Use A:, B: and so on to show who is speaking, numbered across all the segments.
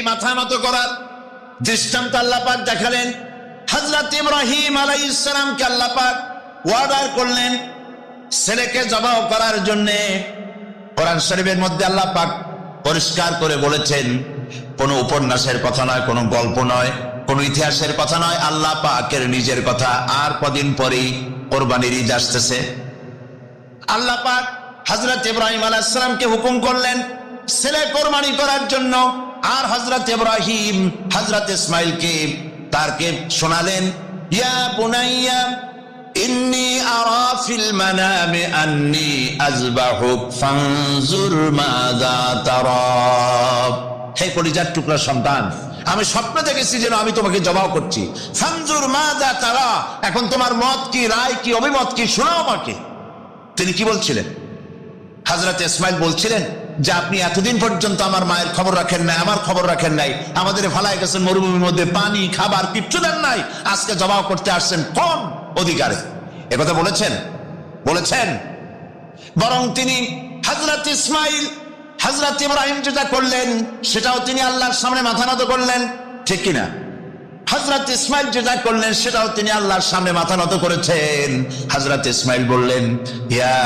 A: মাথা নত করার দৃষ্টান্ত আল্লাহ পাক দেখালেন। হযরত ইব্রাহিম আলাইহিস সালামকে আল্লাহ পাক ওয়ার্ডার করলেন ছেলেকে জবাই করার জন্য। কোরআন শরীফের মধ্যে আল্লাহ পাক পরিষ্কার করে বলেছেন, কোনো উপন্যাসের কথা নয়, কোনো গল্প নয়, কোনো ইতিহাসের কথা নয়, আল্লাহ পাকের নিজের কথা। আর কদিন পরেই কোরবানির ঈদ আসতেছে। আল্লাহ পাক হযরত ইব্রাহিম আলাইহিস সালামকে হুকুম করলেন ছেলে কোরবানি করার জন্য। আর হযরত ইব্রাহিম হযরত ইসমাঈলকে তারকে শোনালেন, ইয়া বুনাইয়া ইন্নী আরা ফিল মানামি আন্নী আযবাহুক ফানজুর মাযা তারা। হে কলিজার টুকরা সন্তান, আমি স্বপ্ন দেখেছি যেন আমি তোমাকে জবাই করছি। ফানজুর মাযা তারা, এখন তোমার মত কি, রায় কি, অভিমত কি, শোনাও আমাকে। তিনি কি বলছিলেন? হযরত ইসমাঈল বলছিলেন যে আপনি এতদিন পর্যন্ত আমার মায়ের খবর রাখেন নাই, আমার খবর রাখেন নাই, আমাদের ফালায় গেছেন মরুভূমির মধ্যে, পানি খাবার কিচ্ছু দেন নাই, আজকে জবাই করতে আসছেন কোন অধিকারে? একথা বলেছেন? বরং তিনি হযরত ইসমাঈল হযরত ইব্রাহিম যেটা করলেন সেটাও তিনি আল্লাহর সামনে মাথা নত করলেন, ঠিক কিনা? হযরত ইসমাঈল যেটা করলেন সেটাও তিনি আল্লাহর সামনে মাথা নত করেছেন। হযরত ইসমাঈল বললেন, ইয়া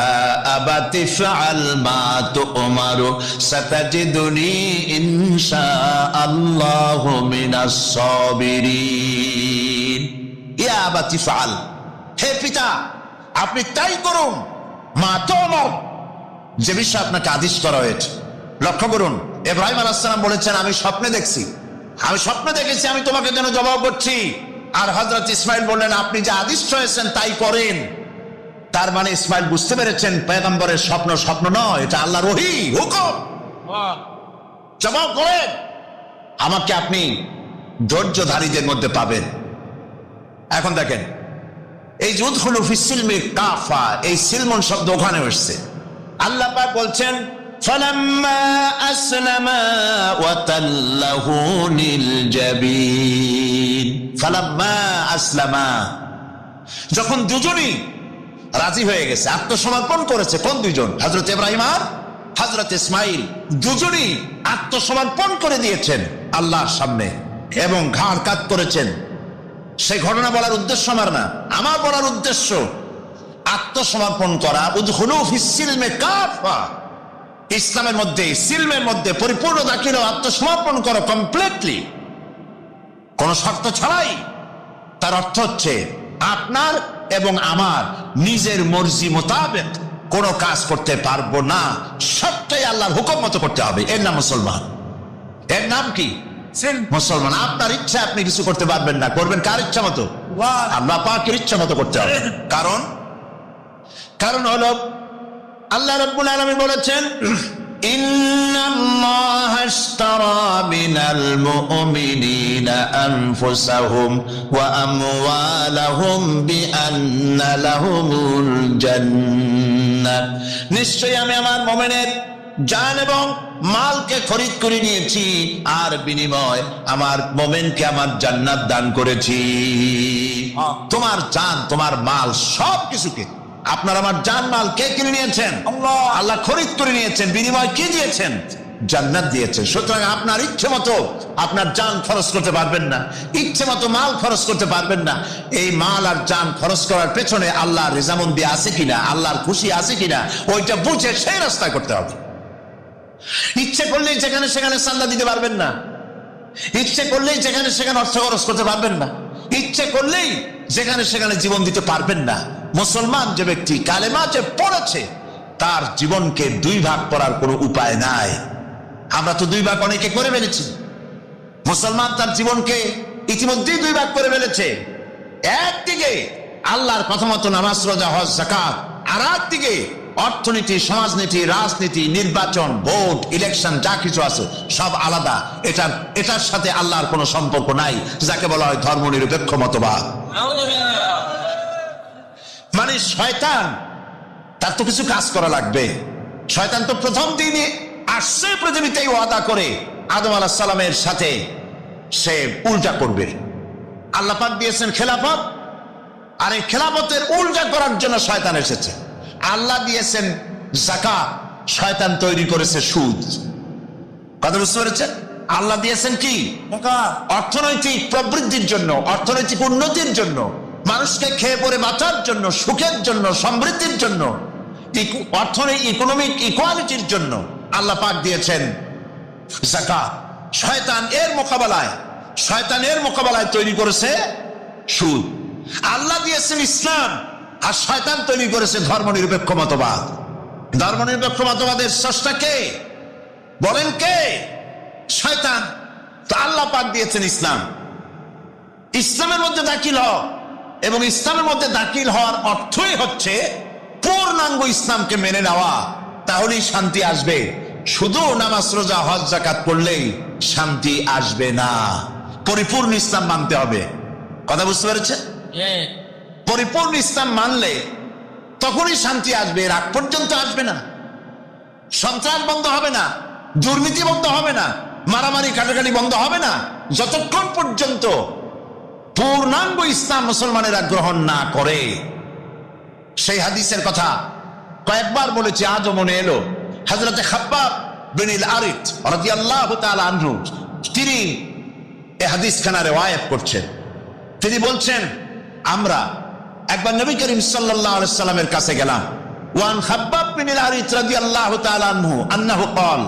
A: আবাতি ফাআল মা তুমারু সাতাজিদুনি ইনশাআল্লাহু মিনাস সাবিরিন। ইয়া আবাতি ফাআল, হে পিতা আপনি তাই করুন, মা তুমার, যে বিষয়ে আপনাকে আদেশ করা হয়েছে। লক্ষ্য করুন, ইব্রাহিম আলাইহিস সালাম বলেছেন আমি স্বপ্নে দেখেছি আমি তোমাকে যেন জবাই করছি। আর হযরত ইসমাঈল বললেন আপনি যে আদেশ হয়েছেন তাই করেন। তার মানে ইসমাঈল বুঝতে পেরেছেন পয়গম্বরের স্বপ্ন নয়, এটা আল্লাহর ওহী, হুকুম। জবাই করেন, আমাকে আপনি ধৈর্যধারীদের মধ্যে পাবেন। এখন দেখেন, এই যে উদখুলু ফিস সিলমি কাফা, এই সিলমন শব্দ ওখানে এসেছে। আল্লাহ পাক বলছেন ফালাম্মা আসলামা ওয়া তাল্লাহু লিল জাবিন। ফালাম্মা আসলামা, যখন দুজনই রাজি হয়ে গেছে, আত্মসমর্পণ করেছে। কোন দুজন? হযরত ইব্রাহিম আর হযরত ইসমাঈল, দুজনই আত্মসমর্পণ করে দিয়েছেন আল্লাহর সামনে এবং ঘাড় কাত করেছেন। সেই ঘটনা বলার উদ্দেশ্য আমার বলার উদ্দেশ্য আত্মসমর্পণ করা। উদখুলু ফিস সিলমি কাফা, ইসলামের মধ্যে, সিলমের মধ্যে পরিপূর্ণ দাখিল, আত্মসমর্পণ করো কমপ্লিটলি, কোন শর্ত ছাড়াই। তার অর্থ হচ্ছে আপনার এবং আমার নিজের মর্জি মোতাবেক কোনো কাজ করতে পারবো না, সবটাই আল্লাহর হুকুম মতো করতে হবে। এর নাম মুসলমান। এর নাম কি? মুসলমান। আপনার ইচ্ছা আপনি কিছু করতে পারবেন না, করবেন কার ইচ্ছা মতো? আল্লাহ পাকের ইচ্ছা মতো করতে হবে। কারণ হলো আল্লাহ রাব্বুল আলামিন বলেছেন, ইন্নাল্লাহা আশতারা মিনাল মুমিনিনা আনফুসাহুম ওয়া আমওয়ালাহুম বিআন্না লাহুমুল জান্নাহ। নিশ্চয়ই আমি আমার মুমিনের জান এবং মালকে খরিদ করে নিয়েছি, আর বিনিময় আমার মুমিনকে আমার জান্নাত দান করেছি। তোমার জান, তোমার মাল, সব কিছুকে আপনার আমার জান মাল কে কিনে নিয়েছেন? আল্লাহ খরিদ করে নিয়েছেন। বিনিময় কি দিয়েছেন? জান্নাত দিয়েছেন। সুতরাং আপনার ইচ্ছে মতো আপনার জান খরচ করতে পারবেন না, ইচ্ছে মতো মাল খরচ করতে পারবেন না। এই মাল আর জান খরচ করার পেছনে আল্লাহর রেজামন্দি আছে কিনা, আল্লাহর খুশি আছে কিনা, ওইটা বুঝে সেই রাস্তায় করতে হবে। ইচ্ছে করলেই যেখানে সেখানে চাঁদা দিতে পারবেন না, ইচ্ছে করলেই যেখানে সেখানে অর্থ খরচ করতে পারবেন না, ইচ্ছে করলেই যেখানে সেখানে জীবন দিতে পারবেন না। মুসলমান যে ব্যক্তি কালেমা যে পড়েছে, তার জীবনকে দুই ভাগ করার কোনো উপায় নাই। আমরা তো দুই ভাগ অনেকে করে ফেলেছি। মুসলমান তার জীবনকে ইতিমধ্যেই দুই ভাগ করে ফেলেছে। একদিকে আল্লাহর কথা মতো নামাজ, রোজা, হজ, যাকাত, আর একদিকে অর্থনীতি, সমাজনীতি, রাজনীতি, নির্বাচন, ভোট, ইলেকশন, যা কিছু আছে সব আলাদা। এটার সাথে আল্লাহর কোনো সম্পর্ক নাই, যাকে বলা হয় ধর্মনিরপেক্ষ মতবাদ। মানে শয়তান, তার তো কিছু কাজ করা লাগবে। শয়তান তো প্রথম দিনে আসছে পৃথিবীতে ওয়াদা করে আদম আলাইহিস সালামের সাথে সে উল্টা করবে। আল্লাহ পাক দিয়েছেন খেলাফত, আর এই খেলাফতের উল্টা করার জন্য শয়তান এসেছে। আল্লাহ দিয়েছেন যাকাত, শয়তান তৈরি করেছে সুদ। কথা বুঝতে পেরেছেন? আল্লাহ দিয়েছেন কি? অর্থনৈতিক প্রবৃদ্ধির জন্য, অর্থনৈতিক উন্নতির জন্য, মানুষকে খেয়ে পরে বাঁচার জন্য, সুখের জন্য, সমৃদ্ধির জন্য, অর্থনৈতিক ইকোনমিক ইকুয়ালিটির জন্য আল্লাহ পাক দিয়েছেন যাকাত। শয়তানের মোকাবেলায় তৈরি করেছে সুদ। আল্লাহ দিয়েছেন ইসলাম, আর শয়তান তৈরি করেছে ধর্মনিরপেক্ষ মতবাদ। ধর্মনিরপেক্ষ মতবাদের স্রষ্টা কে বলেন? কে? শয়তান। তো আল্লাহ পাক দিয়েছেন ইসলাম। ইসলামের মধ্যে দাখিল হও, এবং ইসলামের মধ্যে দাখিল হওয়ার অর্থই হচ্ছে পূর্ণাঙ্গ ইসলামকে মেনে নেওয়া, তাহলেই শান্তি আসবে। শুধু নামাজ রোজা হজ যাকাত করলেই শান্তি আসবে না, পরিপূর্ণ ইসলাম মানতে হবে। কথা বুঝতে পেরেছেন? পরিপূর্ণ ইসলাম মানলে তখনই শান্তি আসবে, এর আগ পর্যন্ত আসবে না। সন্ত্রাস বন্ধ হবে না, দুর্নীতি বন্ধ হবে না, মারামারি কাটাকাটি বন্ধ হবে না, যতক্ষণ পর্যন্ত পূর্ণাঙ্গ ইসলাম মুসলমানেরা গ্রহণ না করে। সেই হাদিসের কথা কয়েকবার বলেছি, আজও মনে এলো। হযরত খাব্বাব বিন আল-আরিত রাদিয়াল্লাহু তাআলা আনহু, তিনি এই হাদিসখানা রিওয়ায়াত করছেন। তিনি বলছেন, আমরা একবার নবী করিম সাল্লাল্লাহু আলাইহি সাল্লামের কাছে গেলাম। ওয়ান খাব্বাব বিন আল-আরিত রাদিয়াল্লাহু তাআলা আনহু আন্নাহু قال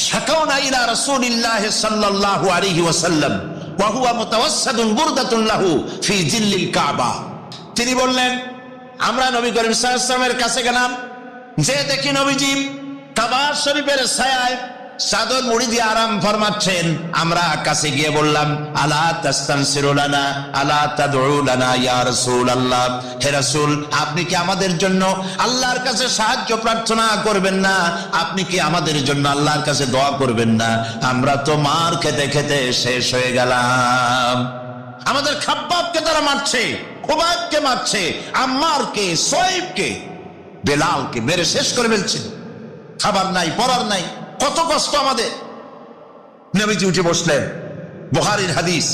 A: শাকাউনা ইলা রাসূলিল্লাহি সাল্লাল্লাহু আলাইহি ওয়াসাল্লাম ওয়া হুয়া মুতাওয়াসসাদুন বুরদাতুন লাহু ফি জিল্লিল কাবা। তিনি বললেন, আমরা নবী করিম সাল্লাল্লাহু আলাইহি ওয়াসাল্লামের কাছে গেলাম, যে দেখি নবীজি কাবা শরীফের ছায়ায় চাদর মুড়ি দিয়ে আরাম ফরমাচ্ছেন। আমরা কাছে গিয়ে বললাম, আলা তাস্তানসিরু লানা আলা তাদউ লানা ইয়া রাসূলুল্লাহ, হে রাসূল, আপনি কি আমাদের জন্য আল্লাহর কাছে সাহায্য প্রার্থনা করবেন না? আপনি কি আমাদের জন্য আল্লাহর কাছে দোয়া করবেন না? আমরা তো মার খেতে খেতে শেষ হয়ে গেলাম। আমাদের খাব্বাবকে তারা মারছে, খুবাইবকে মারছে, আম্মারকে, সোয়েবকে, বেলালকে মেরে শেষ করে ফেলছে। খাবার নাই, পরার নাই, কত কষ্ট আমাদের। নবীজি উঠে বসলেন, বুখারীর হাদিস।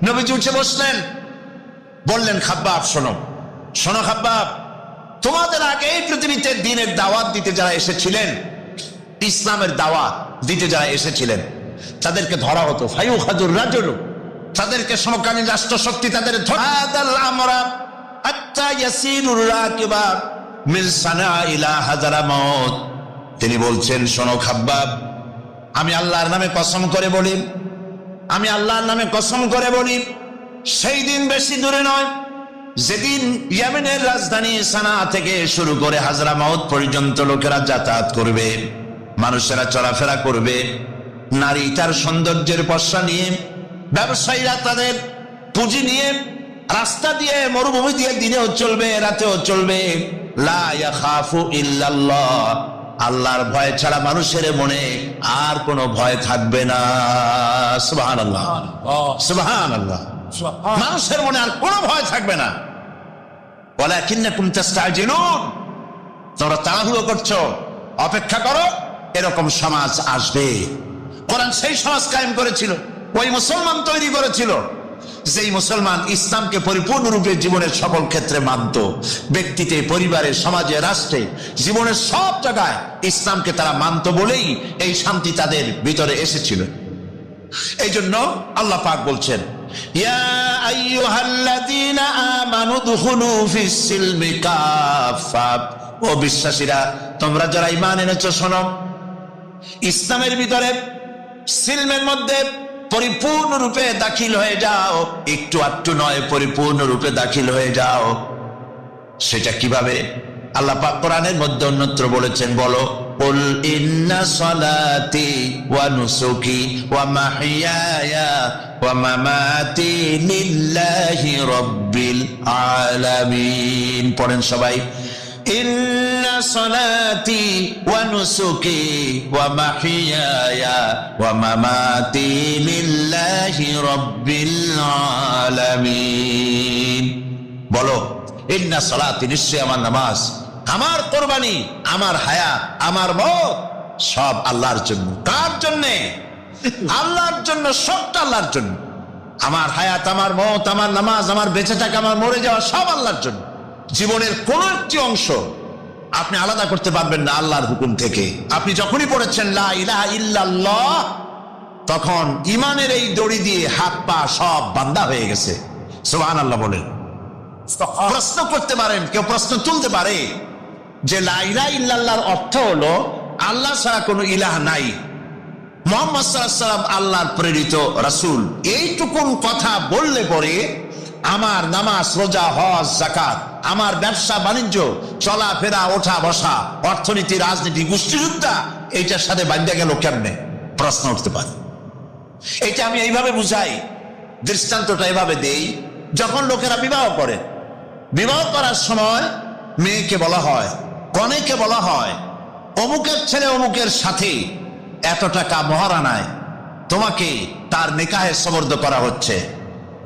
A: নবীজি উঠে বসলেন, বললেন, খাব্বাব শোনো, শোনো খাব্বাব, তোমাদের আগে এই পৃথিবীতে দ্বীনের দাওয়াত দিতে যারা এসেছিলেন, ইসলামের দাওয়াত দিতে যারা এসেছিলেন, তাদেরকে ধরা হতো। ফায়ুখাযুর রাজুলু, তাদেরকে সমকালীন রাষ্ট্রশক্তি তাদের ধরাদাল আমরা হাত্তা ইয়াসিরুর রাকিবা মিন সানা ইলা হাজারামাউত। তিনি বলছেন, শোনো খাব্বাব, আমি আল্লাহর নামে কসম করে বলি, আমি আল্লাহর নামে কসম করে বলি, সেই দিন বেশি দূরে নয় যেদিন ইয়েমেনের রাজধানী সানা থেকে শুরু করে হাজরামাউত পর্যন্ত লোকেরা যাতায়াত করবে, মানুষেরা চলাফেরা করবে, নারী তার সৌন্দর্যের পসরা নিয়ে, ব্যবসায়ীরা তাদের পুঁজি নিয়ে রাস্তা দিয়ে, মরুভূমি দিয়ে দিনেও চলবে, রাতেও চলবে। লা ইয়াখাফু ইল্লাল্লাহ, আল্লাহর ভয় ছাড়া মানুষের মনে আর কোনো ভয় থাকবে না। সুবহানাল্লাহ, সুবহানাল্লাহ। মানুষের মনে আর কোনো ভয় থাকবে না। ওয়ালাকিন্নাকুম তাস্তাজিলুন, তোমরা তাড়াহুড়ো করছো, অপেক্ষা করো, এরকম সমাজ আসবে। কোরআন সেই সমাজ কায়েম করেছিল, ওই মুসলমান তৈরি করেছিল, যেই মুসলমান ইসলামকে পরিপূর্ণরূপে জীবনের সকল ক্ষেত্রে মানত। ব্যক্তিতে, পরিবারে, সমাজে, রাষ্ট্রে, জীবনের সব জায়গায় ইসলামকে তারা মানত বলেই এই শান্তি তাদের ভিতরে এসেছিল। এই জন্য আল্লাহ পাক বলছেন, ইয়া আইয়ুহাল্লাযীনা আমানু দুখুলু ফিস সিলমি কাফা, ও বিশ্বাসীরা, তোমরা যারা ঈমান এনেছো, শোনো, ইসলামের ভিতরে, সিলমের মধ্যে পরিপূর্ণরূপে দাখিল হয়ে যাও। একটু আটটু নয়, পরিপূর্ণরূপে দাখিল হয়ে যাও। সেটা কিভাবে? আল্লাহ পাক কোরআনের মধ্যে অন্যত্র বলেছেন, বলো, কুল ইন্না সালাতি ওয়া নুসুকি ওয়া মাহইয়ায়া ওয়া মামাতি লিল্লাহি রাব্বিল আলামিন। পড়েন সবাই, ইন্না সালাতি ওয়া নুসুকি ওয়া মাহইয়ায়া ওয়া মামাতি লিল্লাহি রাব্বিল আলামিন। বলো, ইন্না সালাতি, নিশ্চয় আমার নামাজ, আমার কোরবানি, আমার হায়াত, আমার মওত সব আল্লাহর জন্য। কার জন্য? আল্লাহর জন্য, সবটা আল্লাহর জন্য। আমার হায়াত, আমার মওত, আমার নামাজ, আমার বেঁচে থাকা, আমার মরে যাওয়া সব আল্লাহর জন্য। জীবনের কোন একটি অংশ আপনি আলাদা করতে পারবেন না আল্লাহর হুকুম থেকে। আপনি যখনই পড়েছেন লা ইলাহা ইল্লাল্লাহ, তখন ইমানের এই দড়ি দিয়ে হাত পা সব বান্ধা হয়ে গেছে। সুবহানাল্লাহ বলেন। প্রশ্ন করতে পারেন, কেউ প্রশ্ন তুলতে পারে যে লা ইলাহা ইল্লাল্লাহর অর্থ হলো আল্লাহ ছাড়া কোনো ইলাহ নাই, মুহাম্মদ সাল্লাল্লাহু আলাইহি ওয়াসাল্লাম আল্লাহর প্রেরিত রাসূল। এইটুকুন কথা বললে পরে আমার নামাজ, রোজা, হজ, যাকাত, আমার ব্যবসা বাণিজ্য, চলাফেরা, ওঠা বসা, অর্থনীতি, রাজনীতি, গোষ্ঠীযুদ্ধা এইটার সাথে বাঁধা গেল কেমনে? প্রশ্ন উঠতে পারে। এটা আমি এইভাবে বুঝাই, দৃষ্টান্তটা এভাবে দেই। যখন লোকেরা বিবাহ করে, বিবাহ করার সময় মেয়েকে বলা হয়, কনেকে বলা হয়, অমুকের ছেলে অমুকের সাথে এত টাকা মহারানায় তোমাকে তার নিকাহে সবর্দ করা হচ্ছে।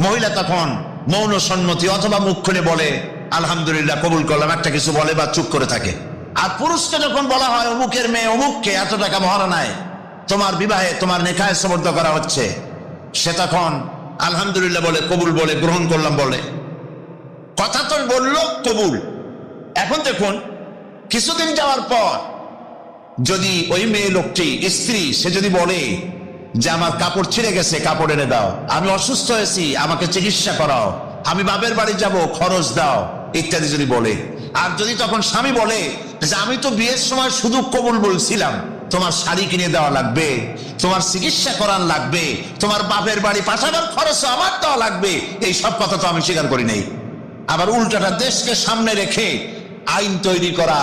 A: মহিলা তখন মৌন সম্মতি অথবা মুখ খুলে বলে আলহামদুলিল্লাহ, কবুল করলাম, একটা কিছু বলে বা চুপ করে থাকে। আর পুরুষকে যখন বলা হয় অমুকের মেয়ে অমুককে এত টাকা মহারানায় তোমার বিবাহে, তোমার নিকাহে সবর্দ করা হচ্ছে, সে তখন আলহামদুলিল্লাহ বলে, কবুল বলে, গ্রহণ করলাম বলে। কথা তো বললো কবুল। এখন দেখুন, কিছুদিন যাওয়ার পর যদি ওই মেয়ে লোকটি, স্ত্রী, সে যদি বলে যে আমার কাপড় ছিঁড়ে গেছে, কাপড় এনে দাও, আমি অসুস্থ হয়েছি, আমাকে চিকিৎসা করাও, আমি বাপের বাড়ি যাব, খরচ দাও, ইত্যাদি যদি বলে। আর যদি তখন স্বামী বলে যে আমি তো বিয়ের সময় শুধু কবুল বলছিলাম, তোমার শাড়ি কিনে দেওয়া লাগবে, তোমার চিকিৎসা করান লাগবে, তোমার বাপের বাড়ি পাঠানোর খরচ আমার দেওয়া লাগবে, এই সব কথা তো আমি স্বীকার করি নাই। আবার উল্টাটা দেশকে সামনে রেখে আইন তৈরি করা,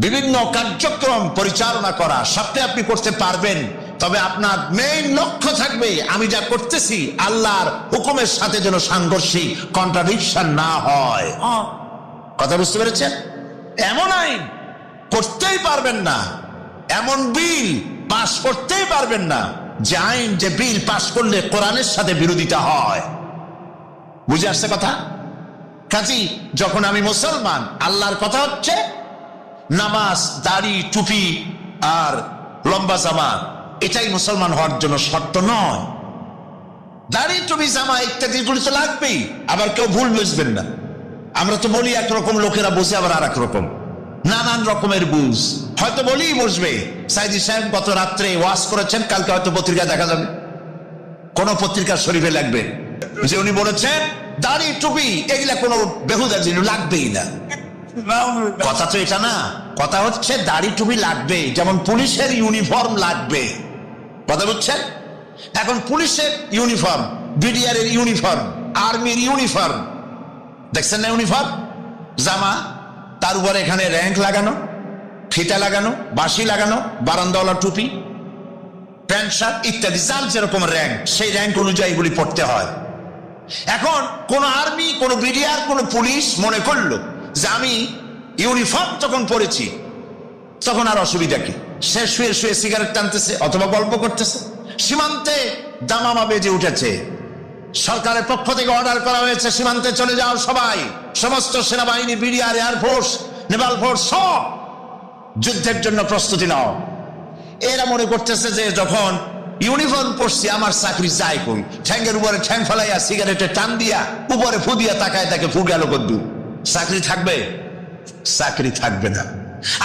A: বিভিন্ন কার্যক্রম পরিচালনা করা, সবটাই আপনি করতে পারবেন, তবে আপনার মেইন লক্ষ্য থাকবে আমি যা করতেছি আল্লাহর হুকুমের সাথে যেন সাংঘর্ষিক, কন্ট্রাডিকশন না হয়। কথা বুঝতে পেরেছেন? এমন আইন করতেই পারবেন না, এমন বিল পাশ করতেই পারবেন না যে আইন, যে বিল পাশ করলে কোরআনের সাথে বিরোধিতা হয়। বুঝে আসছে কথা? কাজী যখন আমি মুসলমান, আল্লাহর কথা হচ্ছে নামাজ, দাড়ি, টুপি আর লম্বা জামা, এটাই মুসলমান হওয়ার জন্য শর্ত নয়। দাড়ি, টুপি, জামা ইত্যাদি গুলি তো লাগবেই। আবার কেউ ভুল বুঝবেন না, আমরা তো বলি একরকম, লোকেরা বুঝে আবার আর এক রকম, নানান রকমের বুঝ। হয়তো বলি বুঝবে, সাইদি সাহেব গত রাত্রে ওয়াজ করেছেন, কালকে হয়তো পত্রিকায় দেখা যাবে, কোন পত্রিকার শরীফে লাগবে যে উনি বলেছেন দাড়ি, টুপি এগুলা কোনো বেহুদা জিনিস লাগবেই না। কথা তো এটা না, কথা হচ্ছে দাড়ি, টুপি লাগবে, যেমন পুলিশের ইউনিফর্ম লাগবে। কথা বুঝছেন? এখন পুলিশের ইউনিফর্ম, বিডিআর এর ইউনিফর্ম, আর্মির ইউনিফর্ম, দেখছেন না ইউনিফর্ম, জামা, তার উপরে এখানে র্যাঙ্ক লাগানো, ফিতা লাগানো, বাঁশি লাগানো, বারান্দাওয়ালা টুপি, প্যান্ট শার্ট ইত্যাদি, যার যেরকম র্যাঙ্ক সেই র্যাঙ্ক অনুযায়ী এগুলি পড়তে হয়। এখন কোন আর্মি, কোন বিডিআর, কোন পুলিশ মনে করলো যে আমি ইউনিফর্ম তখন পড়েছি, তখন আর অসুবিধা কি? সে শুয়ে শুয়ে সিগারেট টানতেছে অথবা গল্প করতেছে, সীমান্তে দামামা বেজে উঠেছে, সরকারের পক্ষ থেকে অর্ডার করা হয়েছে সীমান্তে চলে যাও সবাই, সমস্ত সেনাবাহিনী, বিডিআর, এয়ারফোর্স, নেভাল ফোর্স সব যুদ্ধের জন্য প্রস্তুতি নাও। এরা মনে করতেছে যে যখন ইউনিফর্ম পরছি আমার চাকরি যাই কই, ঠ্যাঙ্গের উপরে ঠ্যাং ফেলাইয়া সিগারেটে টান দিয়া উপরে ফু দিয়া তাকায়, তাকে ফু গেল কদ্দু, চাকরি থাকবে? চাকরি থাকবে না।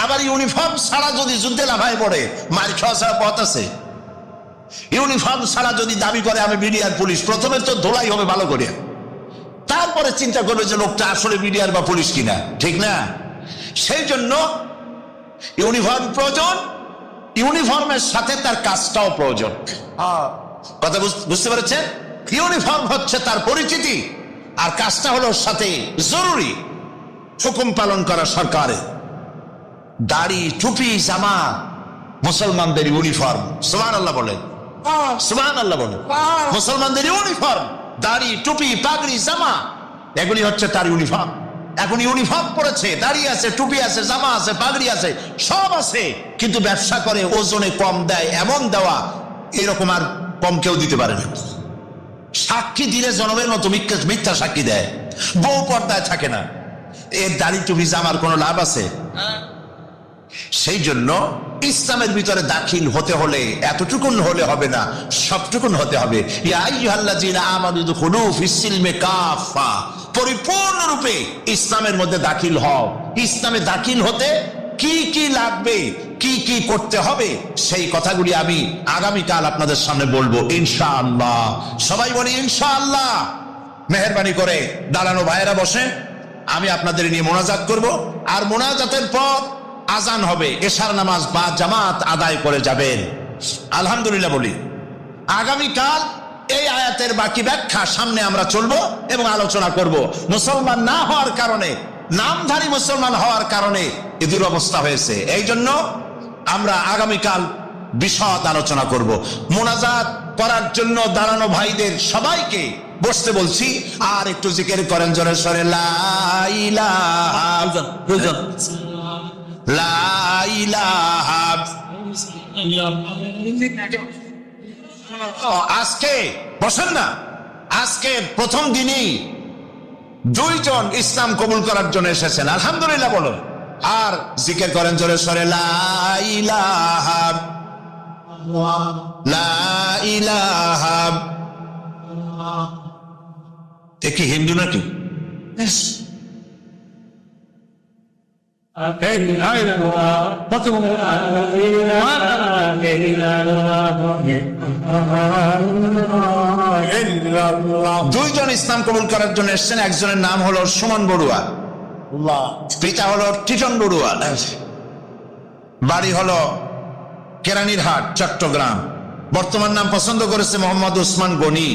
A: আবার ইউনিফর্ম ছাড়া যদি যুদ্ধে লাফায় পড়ে, মার খাওয়া ছাড়া পথ আছে? ইউনিফর্ম ছাড়া যদি দাবি করে আমি বিডিআর পুলিশ, প্রথমে তো ধোলাই হবে ভালো করে, তারপরে চিন্তা করবে যে লোকটা আসলে বিডিআর বা পুলিশ কিনা, ঠিক না? সেই জন্য ইউনিফর্ম প্রয়োজন, ইউনিফর্মের সাথে তার কাজটাও প্রয়োজন। কথা বুঝতে পেরেছেন? ইউনিফর্ম হচ্ছে তার পরিচিতি, আর কাজটা হলো সাথে জরুরি, হুকুম পালন করা সরকারের। দাড়ি, টুপি, জামা মুসলমানদের ইউনিফর্ম। সুবহানাল্লাহ বলেন, সুবহানাল্লাহ বলেন। মুসলমানদের ইউনিফর্ম, দাড়ি, টুপি, পাগড়ি, জামা, এগুলি হচ্ছে তার ইউনিফর্ম। এখন ইউনিফর্ম পড়েছে, দাড়ি আছে, টুপি আছে, জামা আছে, পাগড়ি আছে, সব আছে, কিন্তু ব্যবসা করে ওজনে কম দেয়, এমন দেওয়া এরকম আর কম কেউ দিতে পারে না। সাক্ষী দিলে জনমের মতো মিথ্যা সাক্ষী দেয়, বউ পর্দায় থাকে না, এর দাড়ি, টুপি, জামার কোনো লাভ আছে? সেই জন্য ইসলামের ভিতরে দাখিল হতে হলে এতটুকুন হলে হবে না, সবটুকুন হতে হবে। ইয়া আইয়ুহাল্লাযীনা আমানু দুখুলু ফিস-সিলমি কাফা, পরিপূর্ণরূপে ইসলামের মধ্যে দাখিল হও। ইসলামে দাখিল হতে কি কি লাগবে, কি কি করতে হবে সেই কথাগুলি আমি আগামীকাল আপনাদের সামনে বলবো ইনশাআল্লাহ। সবাই বলি ইনশাআল্লাহ। মেহেরবানি করে দাঁড়ানো ভাইয়েরা বসে, আমি আপনাদের নিয়ে মোনাজাত করব, আর মোনাজাতের পর আজান হবে, এশার নামাজ বা জামাত আদায় করে যাবেন। আলহামদুলিল্লাহ বলি। আগামীকাল এই আয়াতের বাকি ব্যাখ্যা সামনে আমরা চলবো এবং আলোচনা করব। মুসলমান না হওয়ার কারণে, নামধারী মুসলমান হওয়ার কারণে এই দুরবস্থা হয়েছে, এই জন্য আমরা আগামীকাল বিশদ আলোচনা করব। মোনাজাত করার জন্য দাঁড়ানো ভাইদের সবাইকে বসতে বলছি, আর একটু জিকির করেন জোরে সরে, লা ইলাহা লা ইলাহা। আজকে বসেন না, আজকে প্রথম দিনই 2 জন ইসলাম কবুল করার জন্য এসেছেন, আলহামদুলিল্লাহ বলো। আর জিকির করেন জোরে সরে, লা ইলাহা লা ইলাহা। কি হিন্দু নাকি? দুইজন ইসলাম কবুল করার জন্য এসেছেন। একজনের নাম হলো সুমন বড়ুয়া, পিতা হলো টিটন বড়ুয়া, বাড়ি হলো কেরানীরহাট চট্টগ্রাম। বর্তমান নাম পছন্দ করেছে মোহাম্মদ উসমান গনি।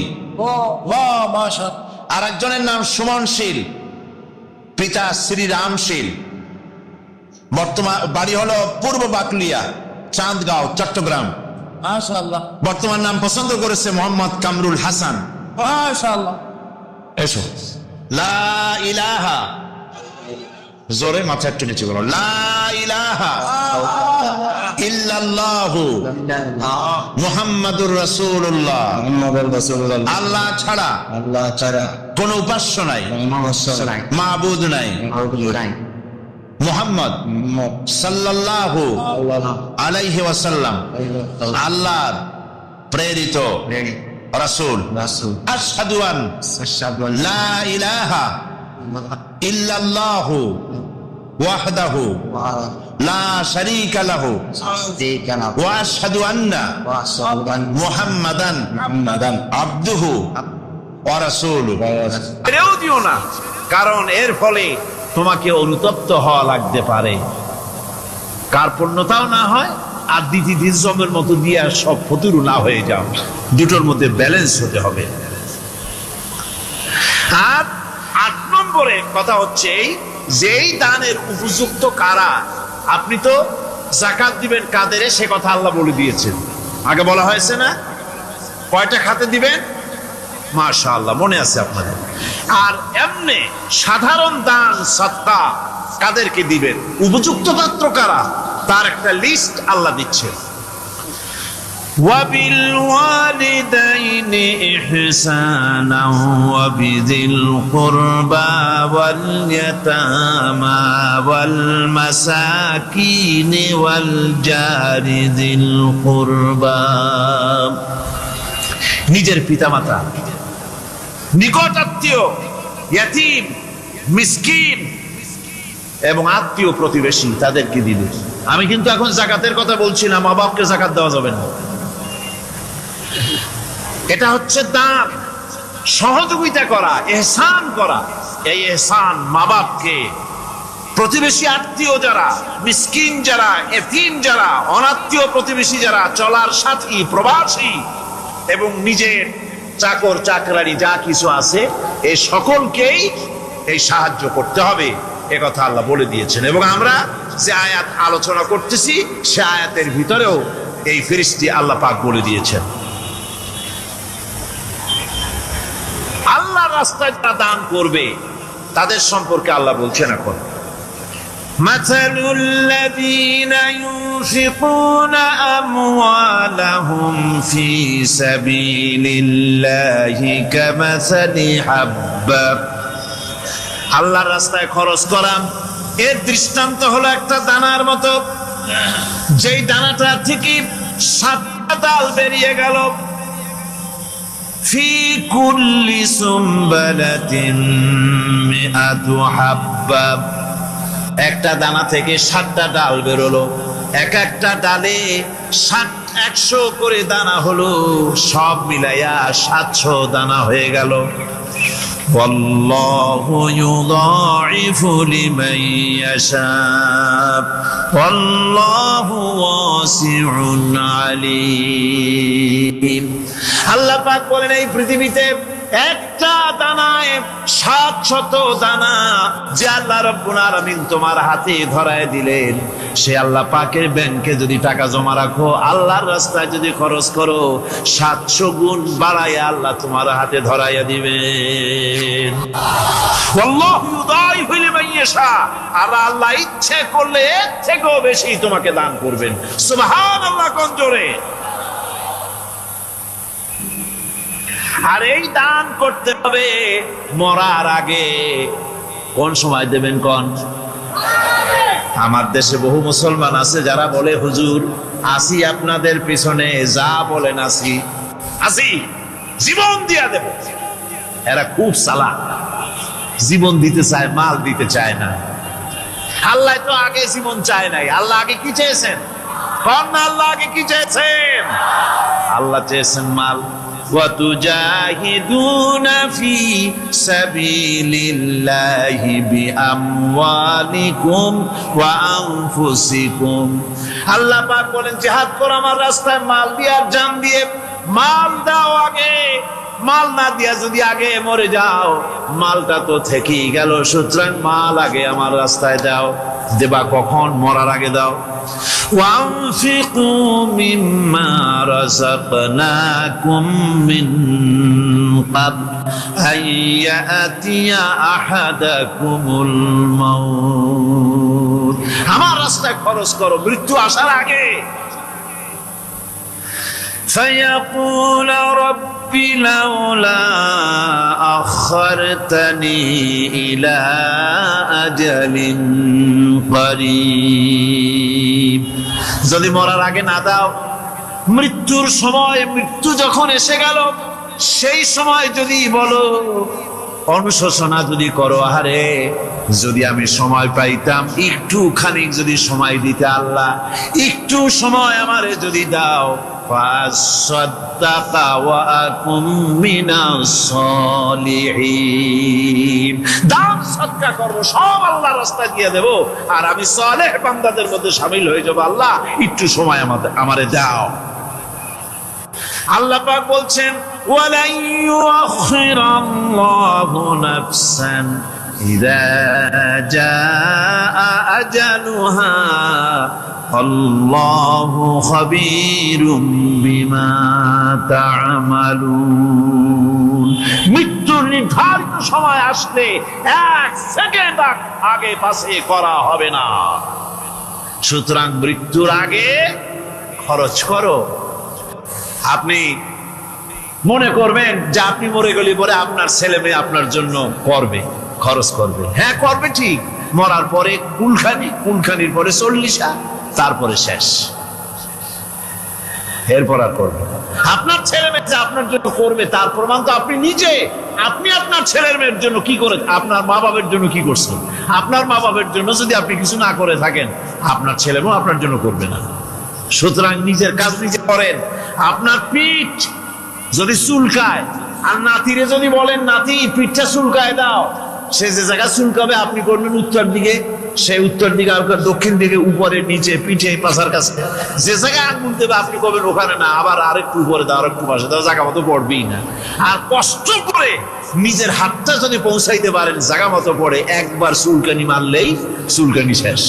A: আর একজনের নাম সুমন শীল, পিতা শ্রীরাম শীল, বর্তমান বাড়ি হলো পূর্ব বাকলিয়া চাঁদগাঁও চট্টগ্রাম। বর্তমান নাম পছন্দ করেছে মোহাম্মদ কামরুল হাসান। এসো, লা ইলাহা, জোরে মাথা একটু নিচে করো, লা ইলাহা ইল্লাল্লাহু মুহাম্মাদুর রাসূলুল্লাহ। আল্লাহ ছাড়া কোন উপাস্য নাই, মাবুদ নাই, মুহাম্মদ সাল্লাল্লাহু আলাইহি ওয়াসাল্লাম আল্লাহর প্রেরিত রাসূল। আশহাদু আন লা ইলাহা ইল্লাল্লাহু ওয়াহদাহু লা শারীকা লাহু ওয়া আশহাদু আন্না মুহাম্মাদান আবদুহু ওয়া রাসূলুহু।
B: এও দিও না, কারণ এর ফলে তোমাকে অনুতপ্ত হওয়া লাগতে পারে, কার্পণ্যতাও না হয়, আর দ্বিতীয় মতো দিয়ে সব ফতুরু না হয়ে যাও। দুটোর মধ্যে ব্যালেন্স হতে হবে। আর 8 নম্বরে কথা হচ্ছে যেই দানের উপযুক্ত কারা। আপনি তো যাকাত দিবেন কাদের, সে কথা আল্লাহ বলে দিয়েছেন, আগে বলা হয়েছে না? কয়টা খাতে দিবেন? মাশাআল্লাহ, মনে আছে আপনাদের। আর এমনি সাধারণ দান সদকা কাদেরকে দিবেন, উপযুক্ত পাত্র কারা, তার একটা লিস্ট আল্লাহ দিচ্ছেন। ওয়াবিল ওয়ালিদাইনি ইহসানা ওয়াবিযিল কুরবা ওয়াল ইয়াতামা ওয়াল মাসাকিন ওয়াল জারি যিল কুরবা। নিজের পিতামাতা, নিকট আত্মীয়, ইয়াতীম, মিসকিন এবং আত্মীয় প্রতিবেশী, তাদেরকে দিলে। আমি কিন্তু এখন যাকাতের কথা বলছি না, মা বাপকে যাকাত দেওয়া যাবে না। এটা হচ্ছে দান, সহযোগিতা করা, ইহসান করা। এই ইহসান মা বাপকে, প্রতিবেশী আত্মীয় যারা, মিসকিন যারা, এতিম যারা, অনাত্মীয় প্রতিবেশী যারা, চলার সাথী, প্রবাসী এবং নিজের চাকর চাকরানি যা কিছু আছে, এই সকলকেই এই সাহায্য করতে হবে, এ কথা আল্লাহ বলে দিয়েছেন। এবং আমরা যে আয়াত আলোচনা করতেছি সে আয়াতের ভিতরেও এই ফেরেশতা আল্লাহ পাক বলে দিয়েছেন। আল্লাহর রাস্তায় যারা দান করবে তাদের সম্পর্কে আল্লাহ বলছেন এখন, مثل الذين ينفقون أموالهم في سبيل الله كمثل حبة। আল্লাহর রাস্তায় খরচ করা, এর দৃষ্টান্ত হলো একটা দানার মতো, যেই দানাটা থেকে 7টা ডাল বেরিয়ে গেল। ফি কুল্লি সুমবালাতিন মিআতু হাব্বা, একটা দানা থেকে 7টা ডাল বেরোলো। এক একটা ডালে 100 করে দানা হলো, সব মিলাইয়া 700 দানা হয়ে গেল। والله يضاعف لمن يشاء والله واسع عليم। আল্লাহ পাক বলেন এই পৃথিবীতে একটা দানায় 700 দানা যে আল্লাহ রাব্বুল আলামিন তোমার হাতে ধরায় দিলেন, সে আল্লাহ পাকের ব্যাংকে যদি টাকা জমা রাখো, আল্লাহর রাস্তায় যদি খরচ করো, 700 গুণ বাড়াইয়া আল্লাহ তোমার হাতে ধরাইয়া দিবেন। আল্লাহু ইউদাইফু লিমান ইয়াশা, আর আল্লাহ ইচ্ছে করলে এর থেকেও বেশি তোমাকে দান করবেন। সুবহানাল্লাহ কোন জোরে। আর এই দান করতে হবে মরার আগে। কোন সময় দেবেন কোন? আমার দেশে বহু মুসলমান আছে যারা বলে হুজুর আসি আপনাদের পিছনে, যা বলেন আসি, জীবন দিয়া দেব। এরা খুব চালাক, জীবন দিতে চায়, মাল দিতে চায় না। আল্লাহ তো আগে জীবন চায় নাই, আল্লাহ আগে কি চেয়েছেন? কোন আল্লাহ আগে কি চেয়েছেন? আল্লাহ চেয়েছেন মাল। وَتُجَاهِدُونَ فِي سَبِيلِ اللَّهِ بِأَمْوَالِكُمْ وَأَنفُسِكُمْ। আল্লাহ পাক বলেন জিহাদ করো আমার রাস্তায় মাল দিয়ে আর জান দিয়ে। মাল দাও আগে, মাল না দিয়া যদি আগে মরে যাও, মালটা তো থেকেই গেল। সুতরাং মাল আগে আমার রাস্তায় দাও। দেবা কখন? মরার আগে দাও। وَأَنفِقُوا مِمَّا رَزَقْنَاكُم مِّن قَبْلِ أَن يَأْتِيَ أَحَدَكُمُ الْمَوْتُ। আমার রাস্তায় খরচ করো মৃত্যু আসার আগে। فَيَقُولَ رَبِّ لَوْلَا أَخَّرْتَنِي إِلَى أَجَلٍ قَرِيبٍ। যদি মরার আগে না দাও, মৃত্যুর সময়, মৃত্যু যখন এসে গেল, সেই সময় যদি বলো, অনুশোচনা যদি করো, আরে যদি আমি সময় পাইতাম, একটু খানিক যদি সময় দিতে আল্লাহ, একটু সময় আমারে যদি দাও, ফাসাদ্দাকা ওয়া আকুম মিনাস সালিহিন। দান সদকা করব, সব আল্লাহর রাস্তায় দিয়ে দেব, আর আমি সালেহ বান্দাদের মধ্যে শামিল হয়ে যাব। আল্লাহ একটু সময় আমারে দাও। আল্লাহ পাক বলছেন ওয়ালা ইউআখিরাল্লাহু নাফসান ইযা জাআ আজালুহা আল্লাহু খাবীরুম বিমা তা'মালুন। মৃত্যুর নির্ধারিত সময় আসলে 1 সেকেন্ড আগে পাশে করা হবে না। সুতরাং মৃত্যুর আগে খরচ করো। আপনি মনে করবেন যে আপনি মরে গেলে পরে আপনার ছেলে মেয়ে আপনার জন্য করবে, খরচ করবে। হ্যাঁ করবে ঠিক, মরার পরে কুলখানির পরে 40, তারপরে শেষ, এরপর আর করবে। আপনার ছেলে মেয়ে যে আপনার জন্য করবে তার প্রমাণ তো আপনি নিজে। আপনি আপনার ছেলের মেয়ের জন্য কি করে, আপনার মা বাবার জন্য কি করছেন? আপনার মা বাবার জন্য যদি আপনি কিছু না করে থাকেন, আপনার ছেলে মেয়ে আপনার জন্য করবে না। সুতরাং নিজের কাজ নিজে করেন। আপনার পিঠ যদি চুলকায়, আর নাতিরে যদি বলেন নাতি পিঠটা চুলকায় দাও, সে যে জায়গা চুলকাবে আপনি করবেন উত্তর দিকে, সে উত্তর দিকে, আর দক্ষিণ দিকে, উপরে নিচে, পিঠে, পাশার কাছে, যে জায়গায় আঙুল দেবে আপনি করবেন ওখানে না, আবার আরেকটু উপরে দাও, আরেকটু পাশে দাও, জায়গা মতো পড়বেই না। আর কষ্ট করে নিজের হাতটা যদি পৌঁছাইতে পারেন জায়গা মতো পড়ে, একবার চুলকানি মারলেই চুলকানি শেষ।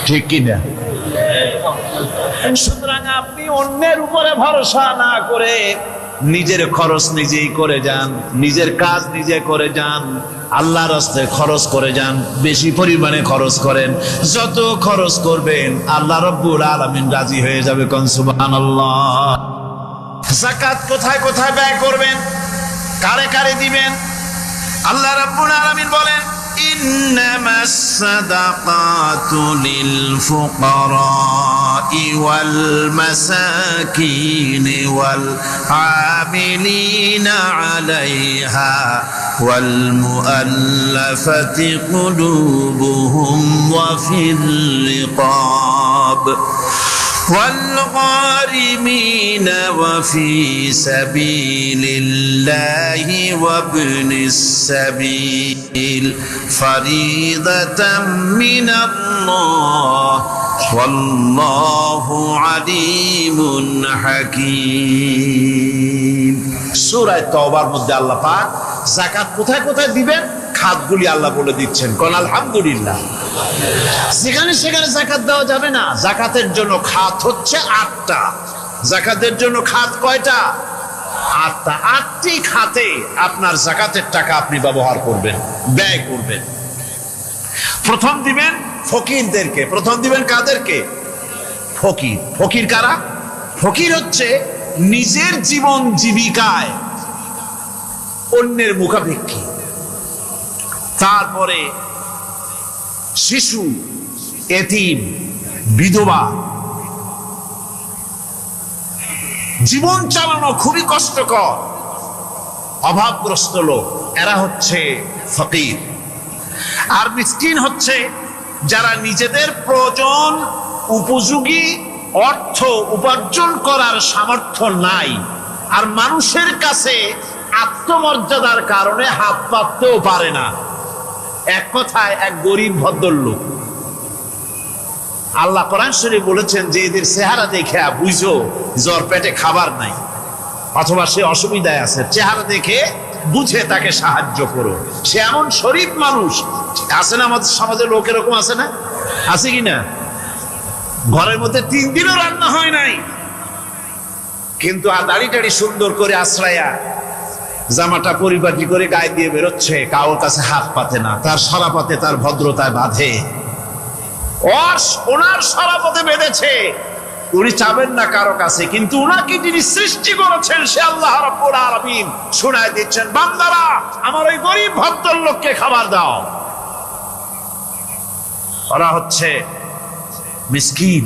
B: ঠিক কিনা? সুতরাং আপনি অন্যের উপরে ভরসা না করে নিজের খরচ নিজেই করে যান, নিজের কাজ নিজে করে যান, আল্লাহর রাস্তায় খরচ করে যান, বেশি পরিমাণে খরচ করেন। যত খরচ করবেন আল্লাহ রাব্বুল আলামিন রাজি হয়ে যাবে। কোন সুবহানাল্লাহ। যাকাত কোথায় কোথায় ব্যয় করবেন, কারে কারে দিবেন? আল্লাহ রাব্বুল আলামিন বলেন ইন্নামাস সাদাকাতু লিল ফুকারা'i ওয়াল মাসাকিনি ওয়াল আমিলিনা আলাইহা ওয়াল মুআল্লাফাতি কুলুবুহুম ওয়া ফিল রিকাব الرقاب والغارمين وفي سبيل الله وابن السبيل فريضة من الله والله عليم حكيم সূরা তাওবার মধ্যে আল্লাহ পাক যাকাত কোথায় কোথায় দিবেন খাতগুলি আল্লাহ বলে দিচ্ছেন। কোন আলহামদুলিল্লাহ। যেখানে সেখানে যাকাত দেওয়া যাবে না। যাকাতের জন্য খাত হচ্ছে 8টা। যাকাতের জন্য খাত কয়টা? 8টা। 8টি খাতে আপনার যাকাতের টাকা আপনি ব্যবহার করবেন, ব্যয় করবেন। প্রথম দিবেন ফকিরদেরকে। প্রথম দিবেন কাদেরকে? ফকির। ফকির কারা? ফকির হচ্ছে নিজের জীবন জীবিকায় অন্যের মুখাপেক্ষী। তারপরে শিশু, এতিম, বিধবা, জীবন চালানো খুবই কষ্টকর, অভাবগ্রস্ত লোক, এরা হচ্ছে ফকির। আর মিসকিন হচ্ছে যারা নিজেদের প্রয়োজন উপযোগী অর্থ উপার্জন করার সামর্থ্য নাই, আর মানুষের কাছে আত্মমর্যাদার কারণে হাত পাততেও পারে না। এক কথায় এক গরিব ভদ্রলোক। আল্লাহ কোরআন শরীফে বলেছেন যে এদের চেহারা দেখে বুঝো জ্বর পেটে খাবার নাই, অথবা সে অসুবিধায় আছে, চেহারা দেখে বুঝে তাকে সাহায্য করো। সে এমন শরীফ মানুষ আছে না আমাদের সমাজে? লোক এরকম আছে না? আছে কিনা? ঘরের মধ্যে 3 দিনও রান্না হয় নাই, কিন্তু দাড়ি টাড়ি সুন্দর করে আশ্রয়া, জামাটা পরিপাটি করে গায়ে দিয়ে বেরোচ্ছে, কারোর কাছে হাত পাতে না, তার সরাপথে তার ভদ্রতায় বাঁধে। ওনার সরাপথে বেঁধেছে, উনি চাবেন না কারো কাছে, কিন্তু উনাকে যিনি সৃষ্টি করেছেন সে আল্লাহ রাব্বুল আলামিন শোনায় দিচ্ছেন, বান্দারা আমার ওই গরিব ভদ্রলোককে খাবার দাও। ওরা হচ্ছে মিসকিন।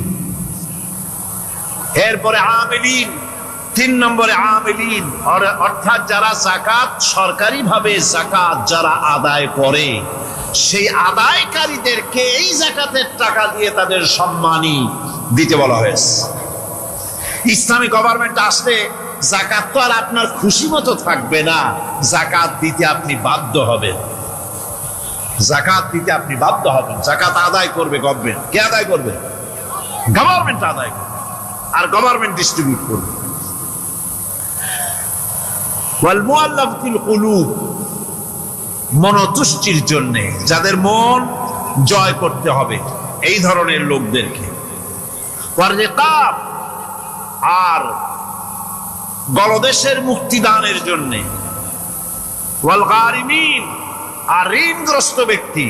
B: এরপরে আমিলিন, 3 নম্বরে আমিলিন, অর্থাৎ যারা যাকাত সরকারিভাবে যাকাত যারা আদায় করে, সেই আদায়কারীদেরকে এই যাকাতের টাকা দিয়ে তাদের সম্মানী দিতে বলা হয়েছে। ইসলামী গভর্নমেন্ট আসলে যাকাত তো আর আপনার খুশি মতো থাকবে না, যাকাত দিতে আপনি বাধ্য হবেন। যাকাত দিতে আপনি বাধ্য হবেন। যাকাত আদায় করবে গভর্নমেন্ট। কে আদায় করবে? গভর্নমেন্ট আদায় করবে, আর গভর্নমেন্ট ডিস্ট্রিবিউট করবে। ওয়াল মুআল্লাফাতিল কুলুব, মনতুষ্টির জন্য, যাদের মন জয় করতে হবে, এই ধরনের লোকদেরকে। ওয়ার রিকাব, আর গলদেশের মুক্তিদানের জন্য। ওয়াল গারিমিন, আর ঋণগ্রস্ত ব্যক্তি।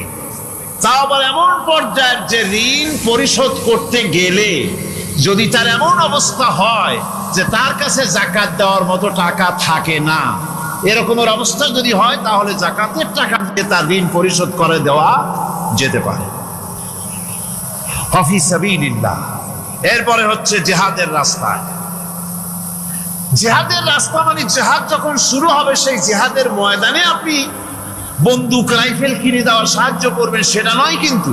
B: তা আবার এমন পর্যায়ের যে ঋণ পরিশোধ করতে গেলে যদি তার এমন অবস্থা হয় যে তার কাছে যাকাত দেওয়ার মতো টাকা থাকে না, এরকমের অবস্থা যদি হয়, তাহলে যাকাতের টাকা দিয়ে তার ঋণ পরিশোধ করে দেওয়া যেতে পারে। ফি সাবিলিল্লাহ। এরপরে হচ্ছে জিহাদের রাস্তায়। জিহাদের রাস্তা মানে জিহাদ যখন শুরু হবে, সেই জিহাদের ময়দানে আপনি বন্দুক রাইফেল কিনে দেওয়ার সাহায্য করবেন, সেটা নয়। কিন্তু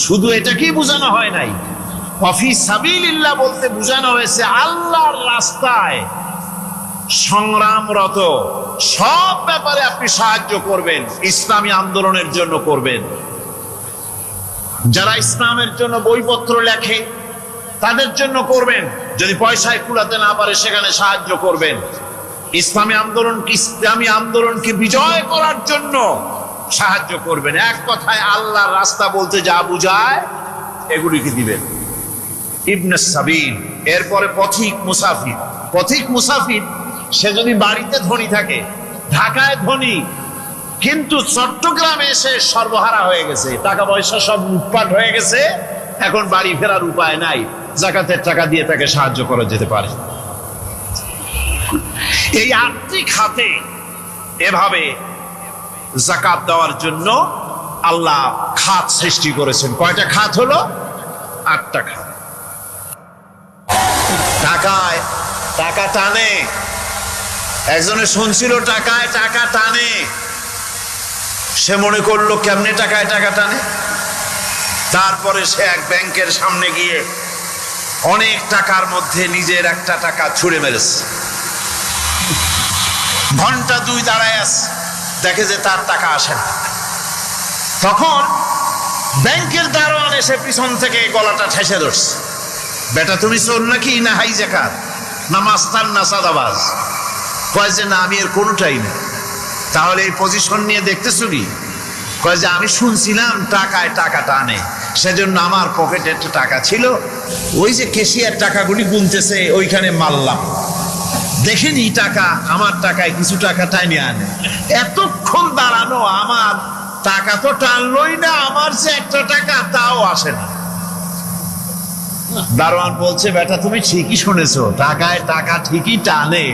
B: শুধু এটাকেই বোঝানো হয় নাই। ফি সাবিলিল্লাহ বলতে বোঝানো হয়েছে আল্লাহর রাস্তায় সংগ্রামরত সব ব্যাপারে আপনি সাহায্য করবেন। ইসলামী আন্দোলনের জন্য করবেন, যারা ইসলামের জন্য বইপত্র লেখে তাদের জন্য করবেন, যদি পয়সায় কুলাতে না পারে সেখানে সাহায্য করবেন। ইসলামী আন্দোলনকে বিজয় করার জন্য সাহায্য করবেন। এক কথায় আল্লাহর রাস্তা বলতে যা বুঝায় এগুলিকে দিবেন। ইবনে সাবিল, এরপরে পথিক মুসাফির। পথিক মুসাফির সে যদি বাড়িতে ধনী থাকে, ঢাকায় ধনী, কিন্তু চট্টগ্রামে এসে সর্বহারা হয়ে গেছে, টাকা পয়সা সব লুটপাট হয়ে গেছে, এখন বাড়ি ফেরার উপায় নাই, যাকাতের টাকা দিয়ে তাকে সাহায্য করা যেতে পারে। এই 8টি খাতে এভাবে যাকাত দেওয়ার জন্য আল্লাহ খাত সৃষ্টি করেছেন। কয়টা খাত হলো? 8টা খাত। টাকায় টাকা টানে, একজনে শুনছিল টাকায় টাকা টানে, সে মনে করলো কেমনে টাকায় টাকা টানে। তারপরে সে এক ব্যাংকের সামনে গিয়ে অনেক টাকার মধ্যে নিজের একটা টাকা ছুঁড়ে মেরেছে। ঘন্টা 2 দাঁড়ায় আছে, দেখে যে তার টাকা আসে না। তখন ব্যাংকের দারোয়ান এসে পিছন থেকে গলাটা ঠেসে ধরছে, বেটা তুমি চোর নাকি, না হাইজ্যাকার, না মাস্তান, না সাদাবাজ? কয় যে না, আমি এর কোনোটাই না। তাহলে এই পজিশন নিয়ে দেখতেছো কি? কয় যে আমি শুনছিলাম টাকায় টাকা টানে, সেজন্য আমার পকেটে একটা টাকা ছিল, ওই যে কেশিয়ার টাকাগুলি গুনতেছে ওইখানে মারলাম, দেখেনি টাকা, আমার টাকায় কিছু টাকা টাইনে আনে। এতক্ষণ দাঁড়ানো, আমার টাকা তো টানলই না, আমার যে একটা টাকা তাও আসে না। দারোয়ান বলছে, বেটা তুমি ঠিকই শুনেছো, টাকায় টাকা ঠিকই টানে,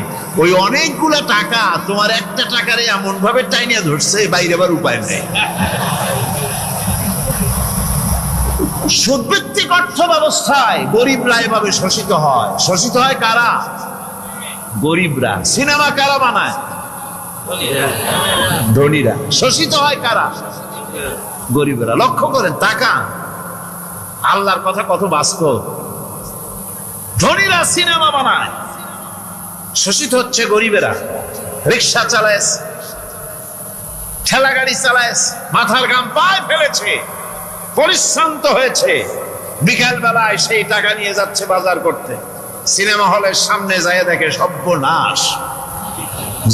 B: ওই অনেকগুলা টাকা তোমার একটা টাকারে এমন ভাবে টাইনিয়া ধরছে, বাইরে আবার উপায় নেই। সুদভিত্তিক অর্থ ব্যবস্থায় গরিবরা এভাবে শোষিত হয়। শোষিত হয় কারা? গরিবরা। সিনেমা কারা বানায়? ধনীরা। শোষিত হয় কারা? গরিবরা। লক্ষ্য করেন, টাকা আল্লাহর কথা কত বাস্তব। ধনীরা সিনেমা বানায়, শোষিত হচ্ছে গরিবেরা। রিক্সা চালায়, ঠেলা গাড়ি চালায়, মাথার ঘাম পায়ে ফেলেছে, পরিশ্রান্ত হয়েছে, বিকাল বেলায় সেই টাকা নিয়ে যাচ্ছে বাজার করতে। সিনেমা হলের সামনে যায় দেখে সর্বনাশ,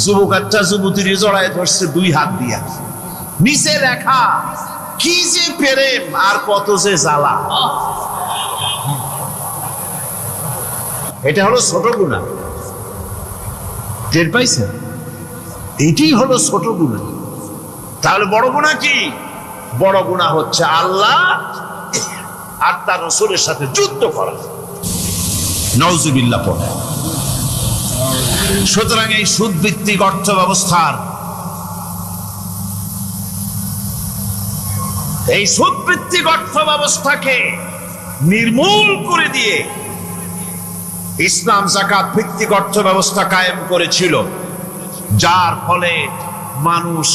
B: যুবক একটা যুবতীর জড়ায় ধরছে 2 হাত দিয়া, নিচে লেখা কি যে প্রেম আর কত যে জ্বালা। এটা হলো ছোট গুনাহ, টের পাইছেন? এটাই হলো ছোট গুনাহ। তাহলে বড় গুনাহ কি? বড় গুনাহ হচ্ছে আল্লাহ আর তার রাসূলের সাথে যুদ্ধ করা। নাউজুবিল্লাহ পড়ে। সুতরাং এই সুদভিত্তিক অর্থ ব্যবস্থার, এই সুদভিত্তিক অর্থ ব্যবস্থাকে নির্মূল করে দিয়ে ইসলাম যাকাত ভিত্তিক অর্থ ব্যবস্থা কায়েম করেছিল, যার ফলে মানুষ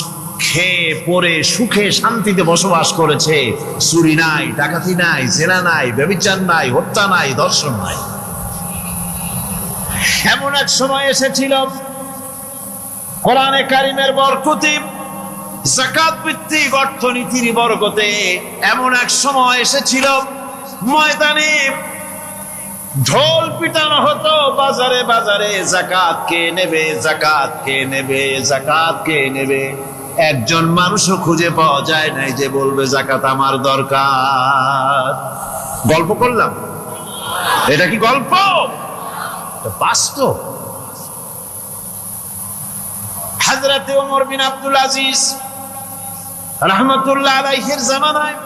B: খেয়ে পরে সুখে শান্তিতে বসবাস করেছে। চুরি নাই, ডাকাতি নাই, জেনা নাই, ব্যভিচার নাই, হত্যা নাই, ধর্ষণ নাই। এমন এক সময় এসেছিল কোরআনে কারিমের বরকতে, যাকাত ভিত্তিক অর্থনীতির বরকতে, এমন এক সময় এসেছিল ময়দানে ঢোল পিটানো হতো বাজারে বাজারে, যাকাত কে নেবে, যাকাত কে নেবে, যাকাত কে নেবে। একজন মানুষও খুঁজে পাওয়া যায় নাই যে বলবে যাকাত আমার দরকার। গল্প করলাম? এটা কি গল্প? বাস্তব। হযরতে ওমর বিন আব্দুল আজিজ রাহমাতুল্লাহ আলাইহির জামানায়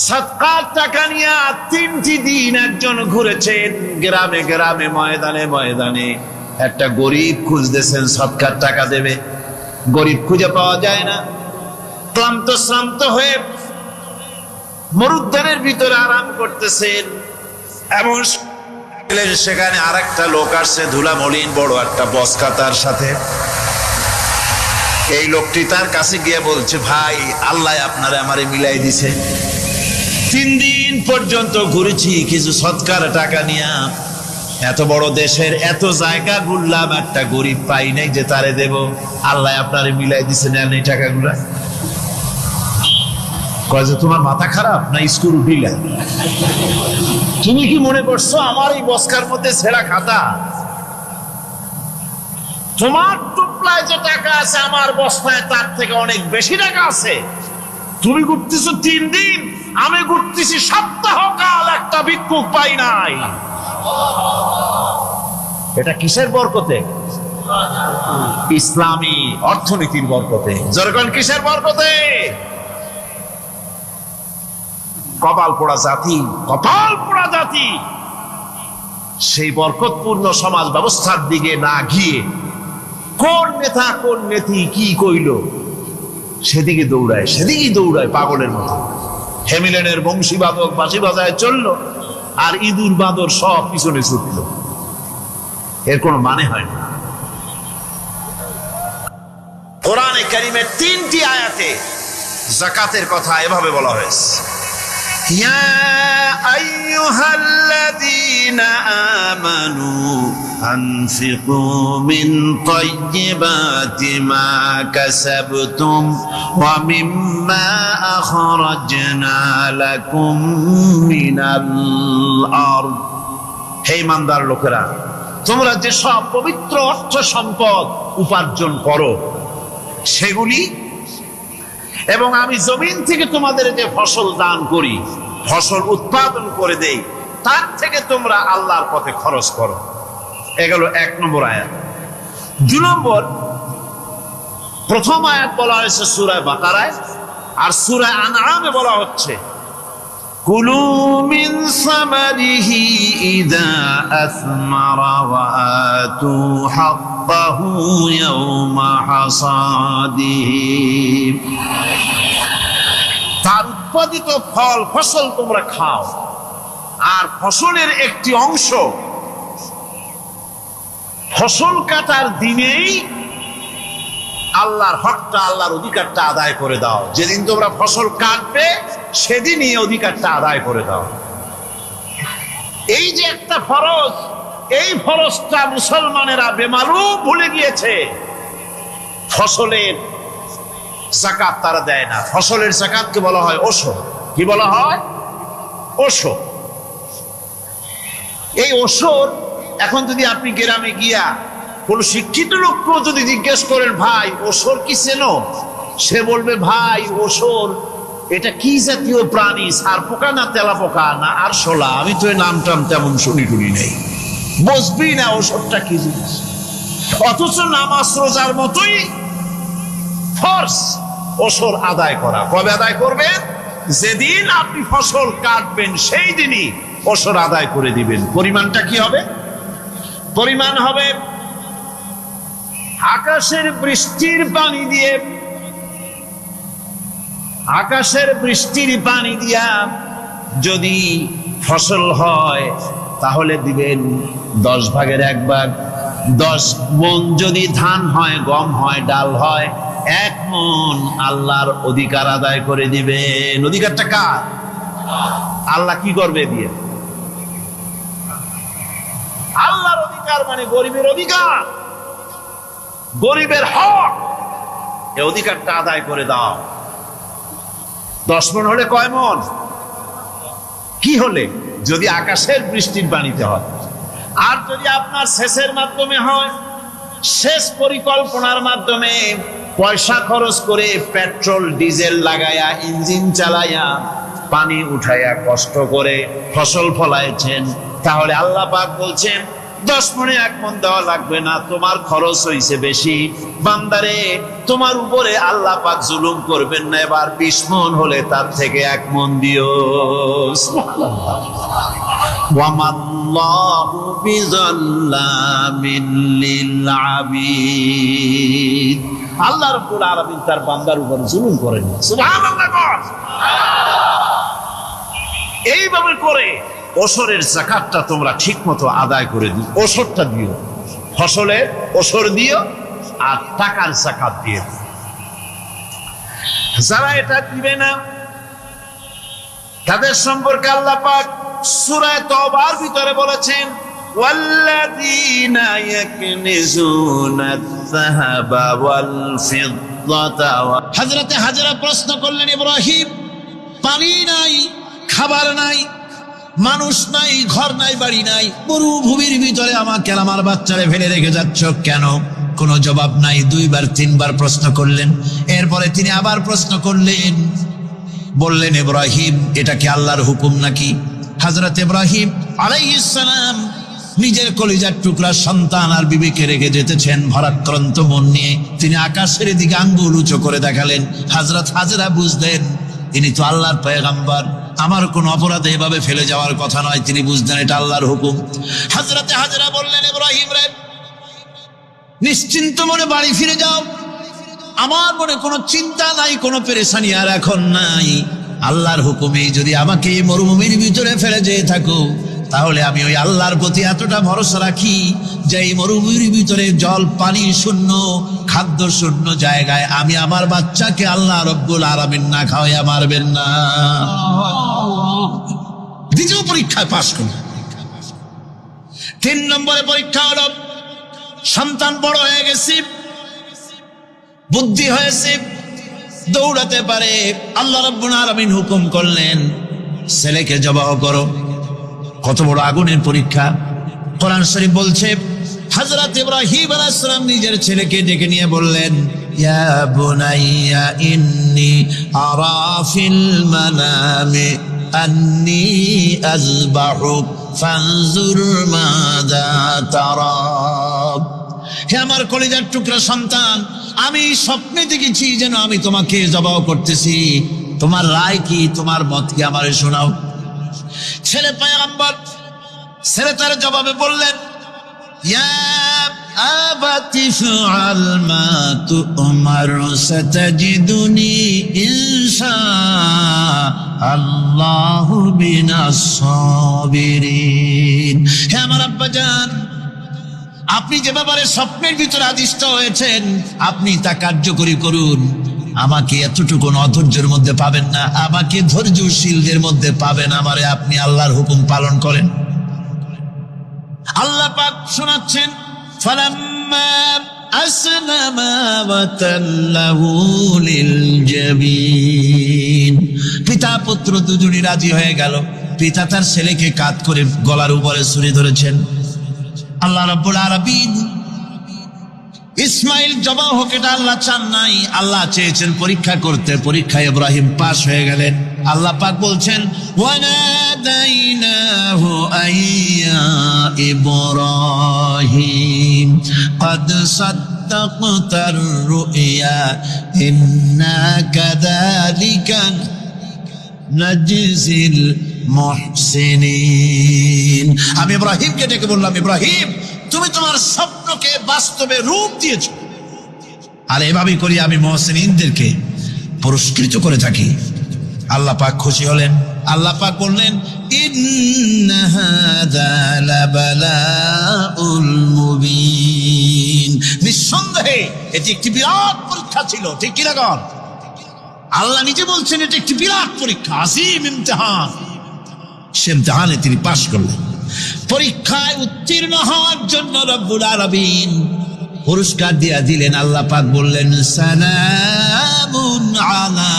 B: সাদকার টাকা নিয়ে 3টি দিন একজন ঘুরেছেন গ্রামে গ্রামে, ময়দানে ময়দানে। একটা গরিব খুঁজতেছেন সদকার টাকা দেবে, গরিব খুঁজে পাওয়া যায় না। ক্লান্ত শ্রান্ত হয়ে মরুদ্যানের ভিতরে আরাম করতেছেন, এমন সেখানে আর একটা লোক আসছে, ধুলা মলিন বড় একটা বস্কা তার সাথে। এই লোকটি তার কাছে গিয়ে বলছে, ভাই আল্লাহ আপনারে আমারে মিলাই দিছে, 3 দিন পর্যন্ত ঘুরেছি কিছু সদকার টাকা নিয়ে, এত বড় দেশের এত জায়গা ঘুরলাম, একটা গরিব পাই নাই যে তারে দেব, আল্লাহ আপনারে মিলাই দিছে, নেন এই টাকাগুলা। কয় যে তোমার মাথা খারাপ না স্ক্রু ঢিলা? তুমি কি মনে করছো আমার এই বস্কার মধ্যে ছেঁড়া খাতা? তোমার টুপলায় যে টাকা আছে আমার বস্তায় তার থেকে অনেক বেশি টাকা আছে। তুমি ঘুরতেছো 3 দিন, আমি ঘুরতেছি সপ্তাহকাল, একটা ভিক্ষুক পাই নাই। এটা কিসের বরকতে? ইসলামী অর্থনীতির বরকতে। যখন কিসের বরকতে? কপাল পোড়া জাতি, কপাল পোড়া জাতি সেই বরকতপূর্ণ সমাজ ব্যবস্থার দিকে না গিয়ে কোন নেতা কোন নেত্রী কি কইল সেদিকে দৌড়ায়, সেদিকেই দৌড়ায় পাগলের মতো। হেমিলেনের বংশীবাদক বাঁশি বাজায় চললো, আর ইঁদুর বাঁদর সব পিছনে ছুটলো। এর কোনো মানে হয় না। কোরআনে কারিমের 3টি আয়াতে যাকাতের কথা এভাবে বলা হয়েছে। ইয়া আইয়ুহাল্লাযীনা আমানু আনফিকু মিন তাইয়্যিবাতি মা কাসাবতুম ওয়া মিম্মা আখরাজনা লাকুম মিনাল আরদ। হে ইমানদার লোকেরা, তোমরা যে সব পবিত্র অর্থ সম্পদ উপার্জন করো সেগুলি, এবং আমি জমিন থেকে তোমাদের যে ফসল দান করি, ফসল উৎপাদন করে দেই, তার থেকে তোমরা আল্লাহর পথে খরচ করো। এগুলো 1 নম্বর আয়াত। 2 নম্বর, প্রথম আয়াত বলা হয়েছে সূরা বাকারায়, আর সূরা আনআমে বলা হচ্ছে কুলু মিন সামারিহি ইযা আসমারা ওয়া আতু হাক্কাহু ইয়াওমা হাসাদিহি। তার উৎপাদিত ফল ফসল তোমরা খাও, আর ফসলের একটি অংশ ফসল কাটার দিনেই আল্লাহর হকটা, আল্লাহর অধিকারটা আদায় করে দাও। যেদিন তোমরা ফসল কাটবে সেদিনই অধিকারটা আদায় করে দাও। এই যে একটা ফরজ, এই ফরজটা মুসলমানেরা বেমালুম ভুলে গিয়েছে। ফসলের যাকাত তারা দেয় না। ফসলের যাকাতকে বলা হয় ওশর। কি বলা হয়? ওশর। এই ওশর এখন যদি আপনি গ্রামে গিয়া কোন শিক্ষিত লোককে যদি জিজ্ঞেস করেন, ভাই ওশর কি চেনো? সে বলবে, ভাই ওশর এটা কি জাতীয় প্রাণী, সার পোকা না তেলা পোকা না আরশোলা, আমি তো এই নাম টাম তেমন শুনি নেই, বুঝবি না ওশরটা কি জিনিস। অথচ নামাজ রোজার মতোই ফরজ ওশর আদায় করা। কবে আদায় করবেন? যেদিন আপনি ফসল কাটবেন সেই দিনই ওশর আদায় করে দিবেন। পরিমাণটা কি হবে? পরিমাণ হবে আকাশের বৃষ্টির পানি দিয়ে, আকাশের বৃষ্টির পানি দিয়া যদি ফসল হয় তাহলে দিবেন 10 ভাগের 1 ভাগ। 10 মণ যদি ধান হয়, গম হয়, ডাল হয়, 1 মণ আল্লাহর অধিকার আদায় করে দিবেন। অধিকারটা কার? আল্লাহ কি করবে দিয়ে? আল্লাহর অধিকার মানে গরিবের অধিকার, গরিবের হক। এই অধিকারটা আদায় করে দাও। 10 মণ হলে কয় মণ? কি হলে? যদি আকাশের বৃষ্টির পানিতে হয়। আর যদি আপনার সেচের মাধ্যমে হয়, সেচ পরিকল্পনার মাধ্যমে পয়সা খরচ করে পেট্রোল ডিজেল লাগায়া, ইঞ্জিন চালাইয়া, পানি উঠাইয়া, কষ্ট করে ফসল ফলাইছেন, তাহলে আল্লাহ পাক বলছেন 10 মণে 1 মণ দেওয়া লাগবে না, তোমার খরচ হইছে বেশি। বান্দারে, তোমার উপরে আল্লাহ পাক জুলুম করবেন না, এবার 20 মণ হলে তার থেকে 1 মণ দিও। সুবহানাল্লাহ। ওয়ামাল্লাহু বিযাল্লামিন লিল আবিদ। আল্লাহ রাব্বুল আলামিন তার বান্দার উপর জুলুম করেন না। সুবহানাল্লাহ। এইভাবে করে ওশরের যাকাতটা তোমরা ঠিক মতো আদায় করে দিও। ওশরটা দিও, ফসলের ওশর দিও, আর টাকার যাকাত দিয়ে দিও। যারা এটা দিবে না তাদের সম্পর্কে আল্লাহ পাক সূরা তওবার ভিতরে বলেছেন, ওয়াল্লাযীনা ইয়াকনিজুনা আয-যাহাবা ওয়াল ফিদ্দাতা। হযরতে হাজরা প্রশ্ন করলেন, ইব্রাহিম, পানি নাই, খাবার নাই, মানুষ নাই, ঘর নাই, বাড়ি নাই, মরুভূমির ভিতরে আমাকে আমার বাচ্চারে ফেলে রেখে যাচ্ছ কেন? কোনো জবাব নাই। 2 বার 3 বার প্রশ্ন করলেন। এরপরে তিনি আবার প্রশ্ন করলেন, বললেন, ইব্রাহিম, এটা কি আল্লাহর হুকুম নাকি? হযরত ইব্রাহিম আলাইহিস সালাম নিজের কলিজার টুকরা সন্তান আর বিবিকে রেখে যেতেছেন ভারাক্রান্ত মন নিয়ে। তিনি আকাশের দিকে আঙ্গুল উঁচু করে দেখালেন। হযরত হাজরা বুঝলেন ইনি তো আল্লাহর পয়গম্বর, আমার কোন অপরাধে এভাবে ফেলে যাওয়ার কথা নয়। তিনি বুঝলেন এটা আল্লাহর হুকুম। হযরতে হাজরা বললেন, ইব্রাহিম রে, নিশ্চিন্ত মনে বাড়ি ফিরে যাও, আমার মনে কোনো চিন্তা নাই, কোনো পেরেশানি আর এখন নাই। আল্লাহর হুকুমে যদি আমাকে এই মরুভূমির ভিতরে ফেলে যেয়ে থাকো, তাহলে আমি ওই আল্লাহর প্রতি এতটা ভরসা রাখি যে এই মরুভূমির ভিতরে জল পানি শূন্য,
C: খাদ্য শূন্য জায়গায় আমি আমার বাচ্চাকে আল্লাহ রব্বুল আলামিন না খাওয়াইয়া মারবেন না। দ্বিতীয় পরীক্ষায় পাশ করল। 3 নম্বরে পরীক্ষা হলো সন্তান বড় হয়ে গেছে, বুদ্ধি হয়েছে, দৌড়াতে পারে। আল্লাহ রাব্বুল আলামিন হুকুম করলেন ছেলেকে জবাহ করো। কত বড় আগুনের পরীক্ষা! কোরআন শরীফ বলছে হযরত ইব্রাহিম আলাইহিস সালাম নিজের ছেলেকে ডেকে নিয়ে বললেন, ইয়া বুনাইয়া ইন্নী আরা ফিল মানামি আন্নী আযবাহুক ফানজুর মাযা তারা। হে আমার কলিজার টুকরা সন্তান, আমি স্বপ্নে দেখেছি যেন আমি তোমাকে জবাহ করতেছি, তোমার রায় কি, তোমার মত কি আমারে শোনাও। ছেলে পয়গম্বর, ছেলে তার জবাবে বললেন, ইয়া আবাতি ফাআল মা তু'মার সাতাজিদুনি ইনশাআল্লাহু মিনাস সাবিরিন। হে আমার আব্বাজান, আপনি যে ব্যাপারে স্বপ্নের ভিতরে আদিষ্ট হয়েছেন আপনি তা কার্যকরী করুন। আমাকে এতটুকু অধৈর্যের মধ্যে পাবেন না, আমাকে ধৈর্যশীলদের মধ্যে পাবেন। আমারে আপনি আল্লাহর হুকুম পালন করেন। আল্লাহ পাক শোনাচ্ছেন, ফালাম্মা আসলামা ওয়া তাল্লাহু লিল জাবিন। পিতা পুত্র দুজনই রাজি হয়ে গেল। পিতা তার ছেলেকে কাঁধ করে গলার উপরে ছুরি ধরেছেন। আল্লাহ রাব্বুল আলামিন ইসমাইল জবাহ হোক এটা আল্লাহ চান নাই, আল্লাহ চেয়েছেন পরীক্ষা করতে। পরীক্ষায় ইব্রাহিম পাশ হয়ে গেলেন। আল্লাহ পাক বলছেন, ওয়ানাদাইনাহু আইয়া ইব্রাহিম ক্বাদ সাদ্দাকতার রুইয়া ইন্না কাযালিকা নাজিজিল মুহসিনিন। আমি ইব্রাহিমকে ডেকে বললাম, ইব্রাহিম তুমি তোমার স্বপ্নকে বাস্তবে রূপ দিয়েছো, আর এভাবেই করি আমি মুহসিনিনদেরকে পুরস্কৃত করে থাকি। আল্লাহ পাক খুশি হলেন। আল্লাহ পাক বললেন, ইন্না হাযা লাবালাউল মুবিন। নিঃসন্দেহে এটি একটি বিরাট পরীক্ষা ছিল, ঠিক কি না গণ? আল্লাহ নিজে বলছেন এটি একটি বিরাট পরীক্ষা, আজিম ইমতিহান। সে ইমতিহানে তিনি পাশ করলেন। পরীক্ষায় উত্তীর্ণ হওয়ার জন্য রব্বুল আলামিন পুরস্কার দিয়া দিলেন। আল্লাহ পাক বললেন, সালামুন আলা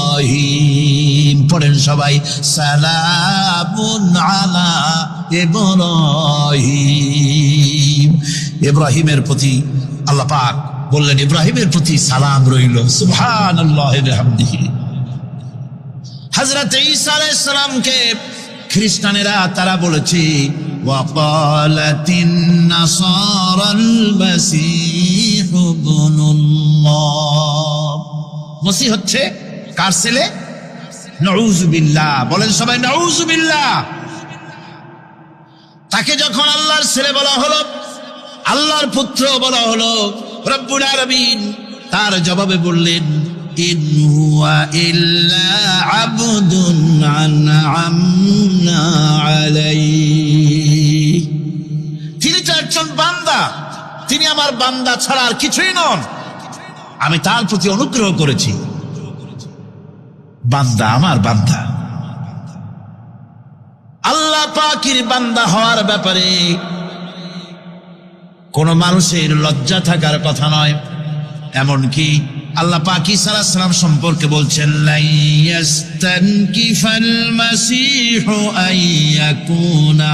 C: ইব্রাহিম। পড়েন সবাই, সালামুন আলা ইব্রাহিম। ইব্রাহিমের প্রতি আল্লাহ পাক বললেন, ইব্রাহিমের প্রতি সালাম রইল। সুবহানাল্লাহি ওয়া বিহামদিহি। হযরত ঈসা আলাইহিস সালামকে খ্রিস্টানেরা তারা বলেছে, ওয়াকালাতিন নাসারাল মাসীহ ইবনুল্লাহ। মসিহ হচ্ছে কার ছেলে? নাউযুবিল্লাহ। বলেন সবাই নাউযুবিল্লাহ। তাকে যখন আল্লাহর ছেলে বলা হলো, আল্লাহর পুত্র বলা হলো, রব্বুল আলামিন তার জবাবে বললেন, ইন হুয়া ইল্লা আবদুন আনআমনা আলাইহি। তিনি তো একজন বান্দা, তিনি আমার বান্দা ছাড়া আর কিছুই নন। আমি তার প্রতি অনুগ্রহ করেছি। বান্দা, আমার বান্দা। আল্লাহ পাকের বান্দা হওয়ার ব্যাপারে কোন মানুষের লজ্জা থাকার কথা নয়। এমনকি আল্লাহ পাক ঈসা আলাইহিস সালাম সম্পর্কে বলছেন, লা ইয়াস্তানকিফাল মাসীহু আইয়াকুনা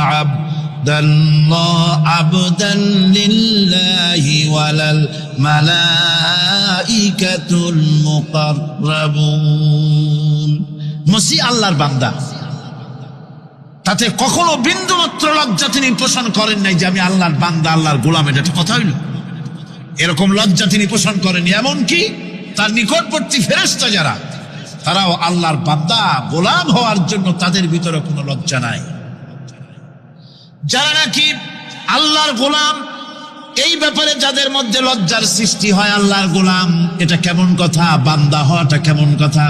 C: আবদান লিল্লাহি ওয়ালাল মালাইকাতুল মুকাররাবুন। মসিহ আল্লাহর বান্দা, তাতে কখনো বিন্দুমাত্র লজ্জা তিনি পোষণ করেন নাই যে আমি আল্লাহর বান্দা, আল্লাহর গোলাম। এটা একটা কথা হইল? এরকম লজ্জা তিনি পোষণ করেননি। এমনকি তার নিকটবর্তী ফেরেশতা যারা, তারাও আল্লাহর বান্দা গোলাম হওয়ার জন্য তাদের ভিতরে কোনো লজ্জা নাই। যারা নাকি আল্লাহর গোলাম, এই ব্যাপারে যাদের মধ্যে লজ্জার সৃষ্টি হয়, আল্লাহর গোলাম এটা কেমন কথা, বান্দা হওয়াটা কেমন কথা।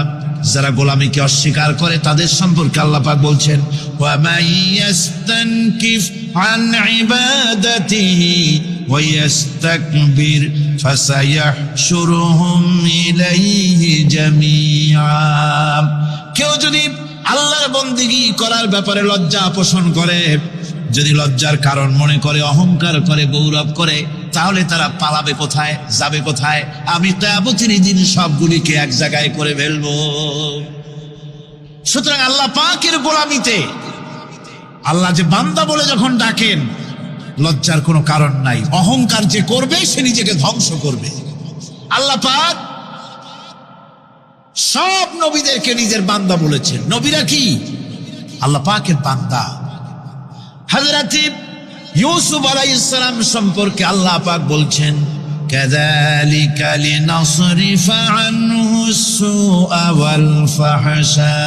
C: যারা গোলামীকে অস্বীকার করে তাদের সম্পর্কে আল্লাহ পাক বলছেন, ওয়া মাইয়াস্তানকিফ আন ইবাদাতিহি ويستكبر فسيحشرهم إليه جميعا। কেউ যদি আল্লাহর বন্দেগী করার ব্যাপারে লজ্জা পোষণ করে, যদি লজ্জার কারণ মনে করে, অহংকার করে, গৌরব করে, তাহলে তারা পালাবে কোথায়, যাবে কোথায়? আমি কিয়ামতের দিন সবগুলিকে এক জায়গায় করে ফেলবো। সুতরাং আল্লাহ পাকের গোলামিতে আল্লাহ যে বান্দা বলে যখন ডাকেন, লজ্জার কোনো কারণ নাই। অহংকার যে করবে সে নিজেকে ধ্বংস করবে। আল্লাহ পাক সব নবীদেরকে নিজের বান্দা বলেছেন। নবীরা কি আল্লাহ পাকের বান্দা। হযরত ইউসুফ আলাইহিস সালাম সম্পর্কে আল্লাহ পাক বলছেন, কাযালিকা লিনাসরিফা আনহু সুআ ওয়াল ফাহশা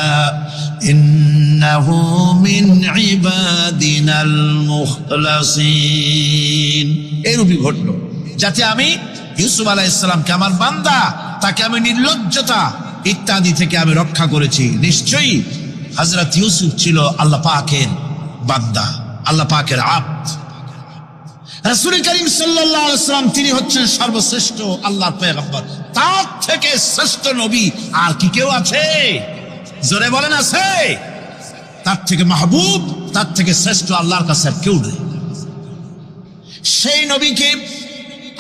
C: ইন্নাহু মিন ইবাদিনাল মুখলাসিন। এরূপই ঘটল যাতে আমি ইউসুফ আলাইহিস সালামকে, আমার বান্দা, তাকে আমি নির্লজ্জতা ইত্যাদি থেকে আমি রক্ষা করেছি। নিশ্চয়ই হযরত ইউসুফ ছিল আল্লাহ পাকের বান্দা, আল্লাহ পাকের আব্দ। রাসূল করিম সাল্লাল্লাহু আলাইহি ওয়াসাল্লাম তিনি হচ্ছেন সর্বশ্রেষ্ঠ আল্লাহর পয়গম্বর। তার থেকে শ্রেষ্ঠ নবী আর কি কেউ আছে? জোরে বলেন, আছে? তার থেকে মাহবুব, তার থেকে শ্রেষ্ঠ আল্লাহর কাছে আর কেউ নেই। সেই নবীকে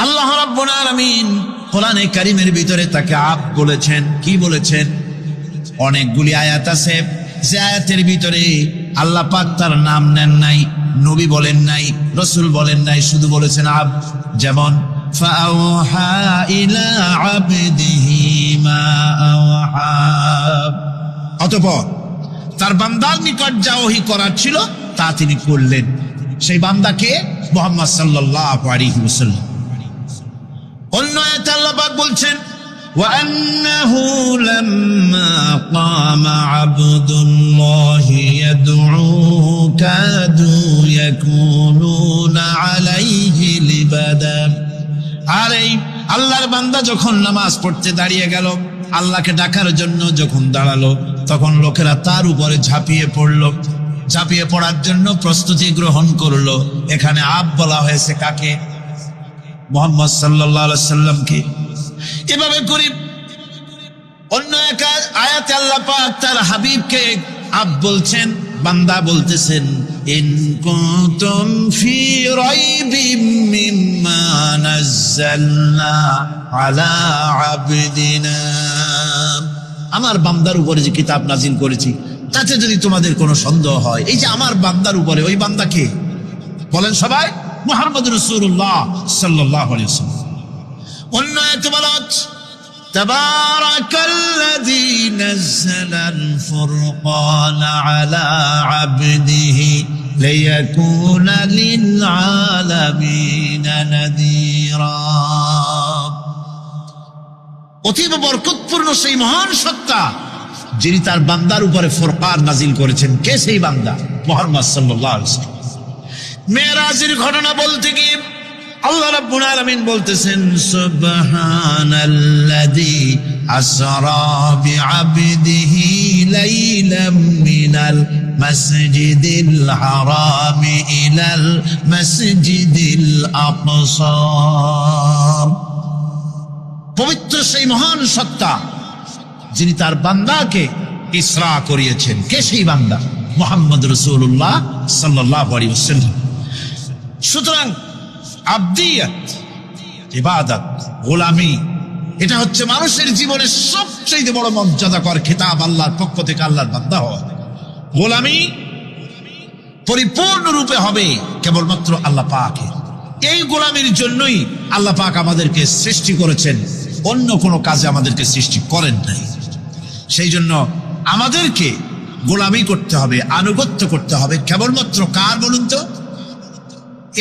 C: আল্লাহ রাব্বুল আলামিন কোরআনে কারীমের ভিতরে তাকে আব্দ বলেছেন। কি বলেছেন? অনেকগুলি আয়াত আছে যে আয়াতের ভিতরে আল্লাহ পাক তার নাম নেন নাই, নবী বলেন নাই, রাসূল বলেন নাই, শুধু বলেছেন আব্দ। যেমন ফাআওহা ইলা আবদিহি মা আওহা। অতঃপর তার বান্দার নিকট যা ওহী করার ছিল তা তিনি করলেন। সেই বান্দাকে মুহাম্মদ সাল্লাল্লাহু আলাইহি ওয়াসাল্লাম। অন্য আয়াতে আল্লাহ পাক বলছেন, وأنه لما قام عبد الله يدعوه كادوا يكونون عليه لبدا। আর এই আল্লাহর বান্দা যখন নামাজ পড়তে দাঁড়িয়ে গেল, আল্লাহকে ডাকার জন্য যখন দাঁড়ালো, তখন লোকেরা তার উপরে ঝাঁপিয়ে পড়লো। ঝাঁপিয়ে পড়ার জন্য প্রস্তুতি গ্রহণ করলো। এখানে আব বলা হয়েছে কাকে? মুহাম্মদ সাল্লাল্লাহু আলাইহি সাল্লামকে। এভাবে করে অন্য এক আয়াতে আল্লাহ পাক তার হাবিবকে আব বলছেন, বান্দা বলতেছেন, ইন কুনতুম ফি রাইবিম মিম্মা নাযালনা আলা আবদিনা। আমার বান্দার উপরে যে কিতাব নাজিল করেছি তাতে যদি তোমাদের কোনো সন্দেহ হয়, এই যে আমার বান্দার উপরে, ওই বান্দাকে বলেন সবাই, মুহাম্মদ রাসূলুল্লাহ সাল্লাল্লাহু আলাইহি ওয়াসাল্লাম। অন্য আয়াতে বলা হচ্ছে, তাবারাকাল্লাযী নাযালাল ফুরকানা আলা আবদিহি লিয়াকুনা লিল আলামিনা নাযীরা। অতীব বরকতপূর্ণ সেই মহান সত্তা যিনি তার বান্দার উপরে ফুরকান নাজিল করেছেন। কে সেই বান্দা? মুহাম্মদ সাল্লাল্লাহু আলাইহি ওয়াসাল্লাম। মেরাজের ঘটনা বলতে গিয়ে আল্লাহ রাব্বুল আলামিন বলতেছেন, সুবহানাল্লাযী আসরা বিআবদিহি লাইলাম মিনাল মাসজিদিল হারামি ইলাল মাসজিদিল আকসা। পবিত্র সেই মহান সত্তা যিনি তার বান্দাকে ইসরা করিয়েছেন। কে সেই বান্দা? মুহাম্মদ রাসূলুল্লাহ সাল্লাল্লাহু আলাইহি ওয়াসাল্লাম। সুতরাং আবদিয়াত, ইবাদত, গোলামি, এটা হচ্ছে মানুষের জীবনের সবচেয়ে বড় মর্যাদাকর খেতাব আল্লাহর পক্ষ থেকে আল্লাহর বান্দা হওয়া। গোলামি পরিপূর্ণরূপে হবে কেবলমাত্র আল্লাহ পাকের। এই গোলামির জন্যই আল্লাহ পাক আমাদেরকে সৃষ্টি করেছেন, অন্য কোনো কাজে আমাদেরকে সৃষ্টি করেন নাই। সেই জন্য আমাদেরকে গোলামি করতে হবে, আনুগত্য করতে হবে কেবলমাত্র কার বলুন তো?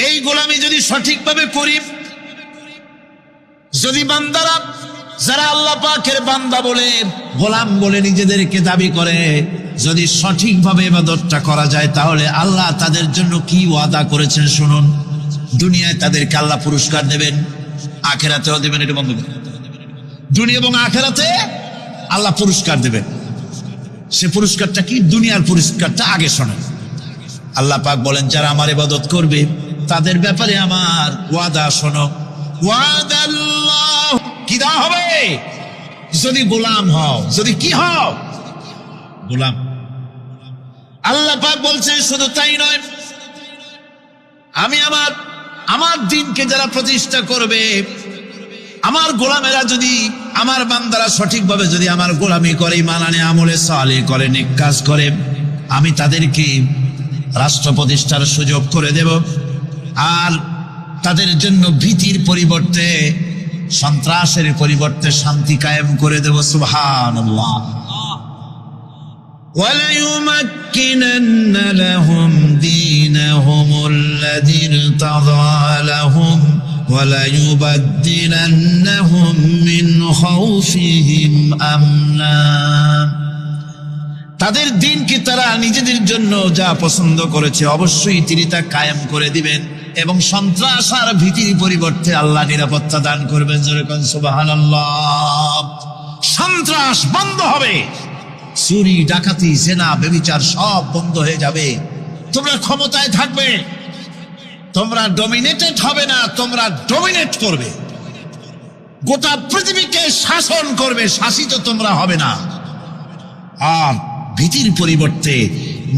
C: এই গোলামি যদি সঠিকভাবে করি, যদি বান্দারা যারা আল্লাহ পাকের বান্দা বলে, গোলাম বলে নিজেদেরকে দাবি করে, যদি সঠিকভাবে ইবাদতটা করা যায়, তাহলে আল্লাহ তাদের জন্য কি ওয়াদা করেছেন শুনুন। দুনিয়ায় তাদেরকে আল্লাহ পুরস্কার দেবেন, আখিরাতেও দেবেন। এটা বন্ধ করুন। দুনিয়া এবং আখিরাতে আল্লাহ পুরস্কার দেবেন। সে পুরস্কারটা কি? দুনিয়ার পুরস্কারটা আগে শোনেন। আল্লাহ পাক বলেন, যারা আমার ইবাদত করবে, তাদের ব্যাপারে আমার ওয়াদা শোনো। ওয়াদাল্লাহ, কি দেওয়া হবে? যদি গোলাম হও, যদি কি হও? গোলাম। আল্লাহ পাক বলছেন শুধু তাই নয়, আমি আমার দিনকে যারা প্রতিষ্ঠা করবে, আমার গোলামেরা যদি, আমার বান্দারা সঠিকভাবে যদি আমার গোলামি করে, মানানে আমলে সালেহ করে, নেক কাজ করে, আমি তাদেরকে রাষ্ট্র প্রতিষ্ঠার সুযোগ করে দেব। আর তাদের জন্য ভীতির পরিবর্তে, সন্ত্রাসের পরিবর্তে শান্তি কায়েম করে দেব। সুবহানাল্লাহ। وَلَيُمَكِّنَنَّ لَهُمْ دِينَهُمُ الَّذِي ارْتَضَىٰ لَهُمْ وَلَيُبَدِّلَنَّهُمْ مِنْ خَوْفِهِمْ أَمْنًا। তাদের দিনকে তারা নিজেদের জন্য যা পছন্দ করেছে অবশ্যই তিনি তা কায়েম করে দিবেন, এবং সন্ত্রাস আর ভীতির পরিবর্তে আল্লাহ নিরাপত্তা দান করবেন। জোরে কোন সুবহানাল্লাহ। সন্ত্রাস বন্ধ হবে, চুরি, ডাকাতি, জেনা, ব্যভিচার সব বন্ধ হয়ে যাবে। তোমরা ক্ষমতায় থাকবে, তোমরা ডমিনেটেড হবে না, তোমরা ডমিনেট করবে। গোটা পৃথিবীকে শাসন করবে, শাসিত তোমরা হবে না। আর ভীতির পরিবর্তে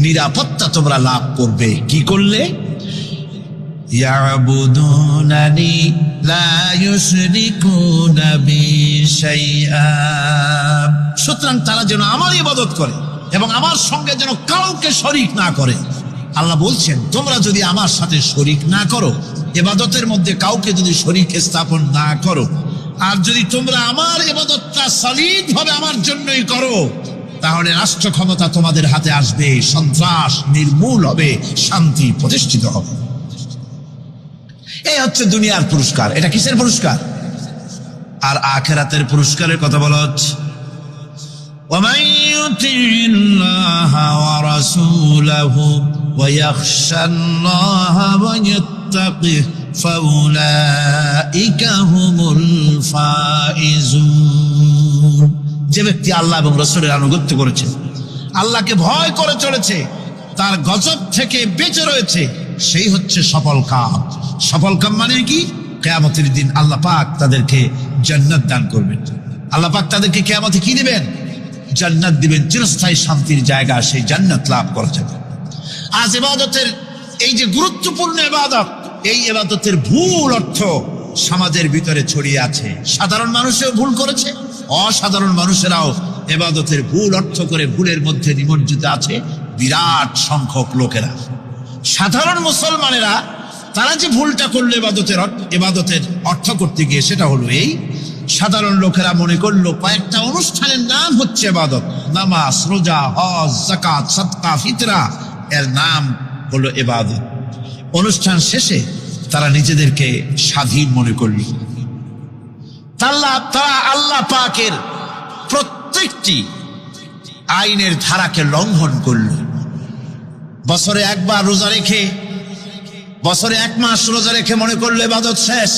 C: নিরাপত্তা তোমরা লাভ করবে। কি করলে? ইয়াবুদুনানি লা ইউশরিকুনা বি শাইআ। সুতরাং তারা যেন আমার ইবাদত করে এবং আমার সঙ্গে যেন কাউকে শরীক না করে। আল্লাহ বলছেন তোমরা যদি আমার সাথে শরীক না করো, ইবাদতের মধ্যে কাউকে যদি শরীক স্থাপন না করো, আর যদি তোমরা আমার ইবাদতটা সলিড ভাবে আমার জন্যই করো, তাহলে রাষ্ট্র ক্ষমতা তোমাদের হাতে আসবে, সন্ত্রাস নির্মূল হবে, শান্তি প্রতিষ্ঠিত হবে। এই হচ্ছে দুনিয়ার পুরস্কার। এটা কিসের পুরস্কার? আর আখিরাতের পুরস্কারের কথা বলা হচ্ছে। وَمَن يُطِعِ اللَّهَ وَرَسُولَهُ وَيَخْشَ اللَّهَ وَيَتَّقِهِ فَأُولَئِكَ هُمُ الْفَائِزُونَ। যে ব্যক্তি আল্লাহ এবং রাসূলের আনুগত্য করেছে, আল্লাহকে ভয় করে চলেছে, তার গজব থেকে বেঁচে রয়েছে, সেই হচ্ছে সফল কাম। সফল কাম মানে কি? কিয়ামতের দিন আল্লাহ পাক তাদেরকে জান্নাত দান করবেন। আল্লাহ পাক তাদেরকে কিয়ামতে কি দিবেন? জান্নাত দিবেন, চিরস্থায়ী শান্তির জায়গা, সেই জান্নাত লাভ করা যাবে। আজ ইবাদতের এই যে গুরুত্বপূর্ণ ইবাদত, এই ইবাদতের ভুল অর্থ সমাজের ভিতরে ছড়িয়ে আছে। সাধারণ মানুষও ভুল করেছে, অসাধারণ মানুষেরাও ইবাদতের ভুল অর্থ করে ভুলের মধ্যে নিমজ্জিত আছে বিরাট সংখ্যক লোকেরা। সাধারণ মুসলমানেরা তারা যে ভুলটা করলো ইবাদতের অর্থ করতে গিয়ে, সেটা হলো এই, সাধারণ লোকেরা মনে করলো কয়েকটা অনুষ্ঠানের নাম হচ্ছে ইবাদত, নামাজ, রোজা, হজ, যাকাত, সাদকা, ফিতরা, এর নাম হলো ইবাদত। অনুষ্ঠান শেষে তারা নিজেদেরকে স্বাধীন মনে করল। তারা আল্লাহ পাকের প্রত্যেকটি আইনের ধারাকে লঙ্ঘন করল। বছরে একবার রোজা রেখে, বছরে 1 মাস রোজা রেখে মনে করলে ইবাদত শেষ।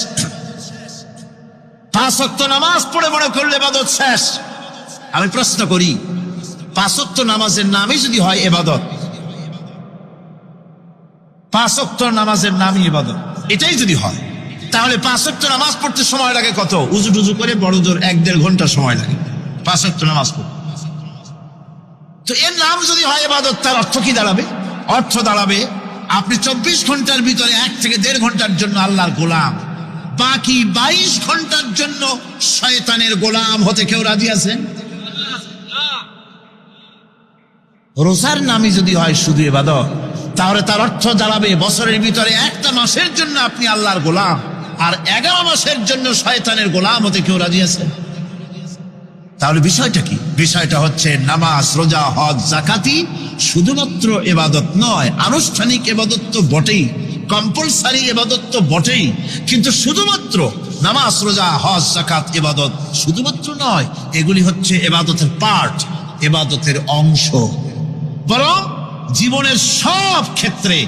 C: 5 ওয়াক্ত নামাজ পড়ে মনে করলে ইবাদত শেষ। আমি প্রশ্ন করি, 5 ওয়াক্ত নামাজের নামই যদি হয় ইবাদত, 5 ওয়াক্ত নামাজের নামই ইবাদত, এটাই যদি হয়, তাহলে 5 ওয়াক্ত নামাজ পড়তে সময় লাগে কত? উজু টুজু করে বড় জোর 1-1.5 ঘন্টা সময় লাগে 5 ওয়াক্ত নামাজ পড়তে। তো এর নাম যদি হয় ইবাদত, তার অর্থ কি দাঁড়াবে? অর্থ দাঁড়াবে আপনি 24 ঘন্টার ভিতরে 1 থেকে 1.5 ঘন্টার জন্য আল্লাহর গোলাম, বাকি 22 ঘন্টার জন্য শয়তানের গোলাম হতে কেউ রাজি আছেন? রোজার নামই যদি হয় শুধু ইবাদত, তাহলে তার অর্থ দাঁড়াবে বছরের ভিতরে 1টা মাসের জন্য আপনি আল্লাহর গোলাম, আর 11 মাসের জন্য শয়তানের গোলাম হতে কেউ রাজি আছেন? তাহলে বিষয়টা কি? বিষয়টা হচ্ছে নামাজ, রোজা, হজ, যাকাতি শুধুমাত্র ইবাদত নয়, আনুষ্ঠানিক ইবাদত তো বটেই, কম্পালসারি ইবাদত তো বটেই, কিন্তু শুধুমাত্র নামাজ, রোজা, হজ, যাকাত ইবাদত শুধুমাত্র নয়, এগুলি হচ্ছে ইবাদতের পার্ট, ইবাদতের অংশ। বরং জীবনের সব ক্ষেত্রে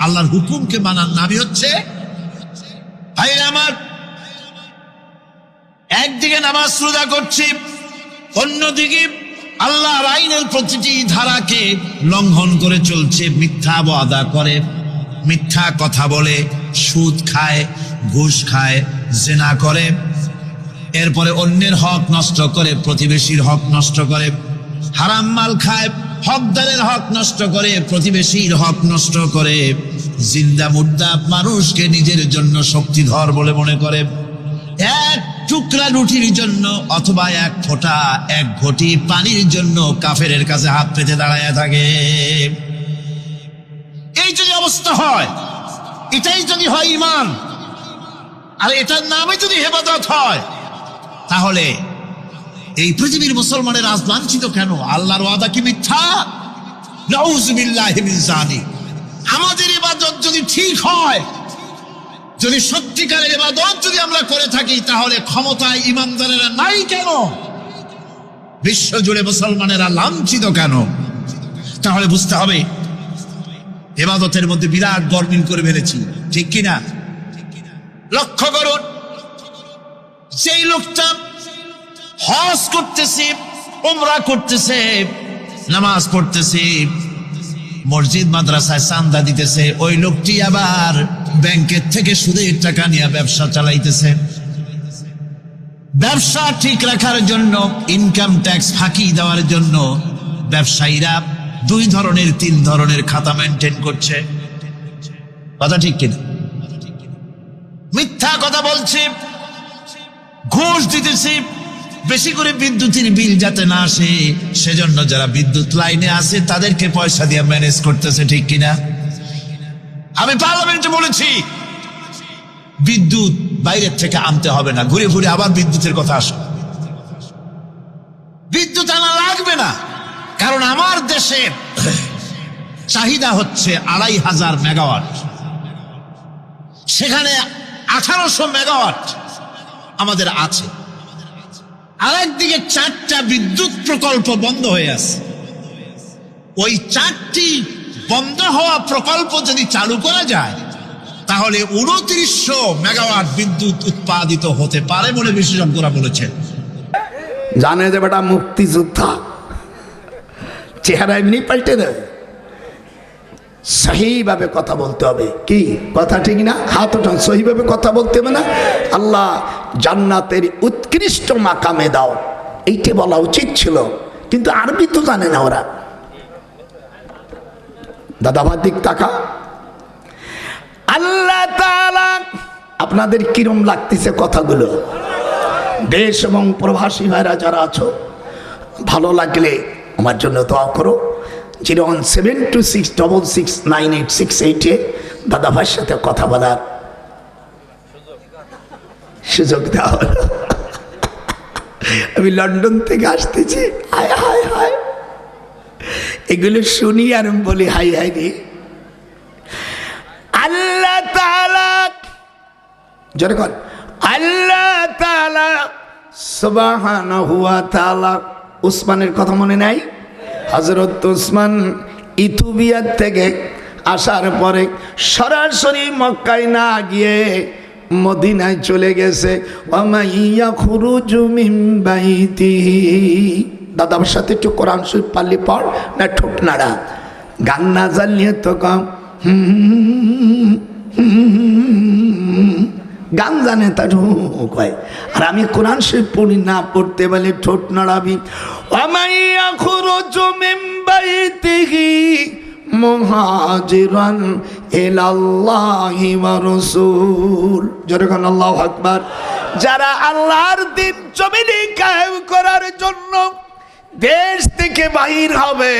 C: আল্লাহর হুকুমকে মানার নামই হচ্ছে আমার। একদিকে নামাজ রোজা করছি, অন্যদিকে আল্লাহর আইনের প্রতিটি ধারাকে লঙ্ঘন করে চলছে, মিথ্যা ওয়াদা করে, মিথ্যা কথা বলে, সুদ খায়, ঘুষ খায়, জিনা করে, এরপরে অন্যের হক নষ্ট করে, প্রতিবেশীর হক নষ্ট করে, হারাম মাল খায়, হকদারের হক নষ্ট করে, প্রতিবেশীর হক নষ্ট করে, জিন্দা মুর্দা মানুষকে নিজের জন্য শক্তিধর বলে মনে করে, এক টুকরা রুটির জন্য অথবা এক ফোঁটা, এক ঘটি পানির জন্য কাফেরের কাছে হাত পেতে দাঁড়ায় থাকে। এই যদি অবস্থা হয়, এটাই যদি হয় ঈমান, আর এটার নামে যদি ইবাদত হয়, তাহলে এই পৃথিবীর মুসলমানের আজ লাঞ্ছিত কেন? আল্লাহর ওয়াদা কি মিথ্যা? নাউযুবিল্লাহি মিন যালিক। আমাদের ইবাদত যদি ঠিক হয়, যদি সত্যিকারের ইবাদত যদি আমরা করে থাকি, তাহলে ক্ষমতায় ইমানদারেরা নাই কেন? বিশ্ব জুড়ে মুসলমানেরা লাঞ্ছিত কেন? তাহলে বুঝতে হবে ইবাদতের মধ্যে বিরাট গরমিল করে ফেলেছি, ঠিক কিনা? লক্ষ্য করুন, সেই লোকটা হজ করতেছে, উমরা করতেছে, নামাজ পড়তেছে, মসজিদ মাদ্রাসায় চাঁদা দিতেছে, ওই লোকটি আবার ব্যাংকের থেকে সুদের টাকা নিয়ে ব্যবসা চালাইতেছে। ব্যবসা ঠিক রাখার জন্য, ইনকাম ট্যাক্স ফাঁকি দেওয়ার জন্য ব্যবসায়ীরা 2 ধরনের 3 ধরনের খাতা মেনটেন করছে। কথা ঠিক কিনা? মিথ্যা কথা বলছে, ঘুষ দিতেছে, বেশি করে বিদ্যুতের বিল যাতে না আসে সেজন্য যারা বিদ্যুৎ লাইনে আছে তাদেরকে পয়সা দিয়ে ম্যানেজ করতেছে, ঠিক কিনা? আমি পার্লামেন্টে বলেছি বিদ্যুৎ বাইরের থেকে আনতে হবে না, ঘুরে ঘুরে আবার বিদ্যুতের কথা আসে। বিদ্যুৎ আনা লাগবে না, কারণ আমার দেশে চাহিদা হচ্ছে 2500 মেগাওয়াট, সেখানে 1800 মেগাওয়াট আমাদের আছে। আরেকদিকে 4টা বিদ্যুৎ প্রকল্প বন্ধ হয়ে আছে। ওই 4টি বন্ধ হওয়া প্রকল্প যদি চালু করা যায়, তাহলে 2900 মেগাওয়াট বিদ্যুৎ উৎপাদিত হতে পারে বলে বিশেষজ্ঞরা বলেছেন।
D: জানে যে বেটা মুক্তিযোদ্ধা, চেহারা এমনি পাল্টে দেয়। সহিভাবে কথা বলতে হবে, কি কথা ঠিক না? হাত উঠান, সহিভাবে কথা বলতে হবে না? আল্লাহ জান্নাতের উৎকৃষ্ট মাকামে দাও, এইটা বলা উচিত ছিল, কিন্তু আরবি তো জানে না ওরা। দাদা ভাত দিক তাকা। আল্লাহ তাআলা, আপনাদের কিরম লাগতেছে কথাগুলো? দেশ এবং প্রবাসী ভাইরা যারা আছো, ভালো লাগলে আমার জন্য দোয়া করো। 01726669868 দাদা ভাইয়ের সাথে কথা বলার সুযোগ দেওয়া হলো। আমি লন্ডন থেকে আসতেছি, হায় হায় হায়, এগুলো শুনি আর বলি হাই হাই রে। আল্লাহ তাআলা, জোরে কর, আল্লাহ তাআলা সুবহানাহু ওয়া তাআলা। উসমানের কথা মনে নাই? হযরত উসমান ইথিওপিয়া থেকে আসার পরে সরাসরি মক্কায় না গিয়ে মদিনায় চলে গেছে। ওয়ামাইয়া খুরুজু মিন বাইতিহি। দাদার সাথে একটু কোরআন শরীফ পারলে পড়, না ঠোঁট নাড়া, গান না জানলে তো কম। গান জানে তা কয়, আর আমি কোরআন শরীফ পড়ি না, পড়তে বলে ঠোঁট নাড়াবি। ওয়ামাইয়া খুরুজু মিন বাইতিহি মুহাজিরান ইলাল্লাহি ওয়া রাসূল। যখন আল্লাহু আকবার। যারা আল্লাহর দ্বীন জমিনে কায়েম করার জন্য দেশ থেকে বাহির হবে,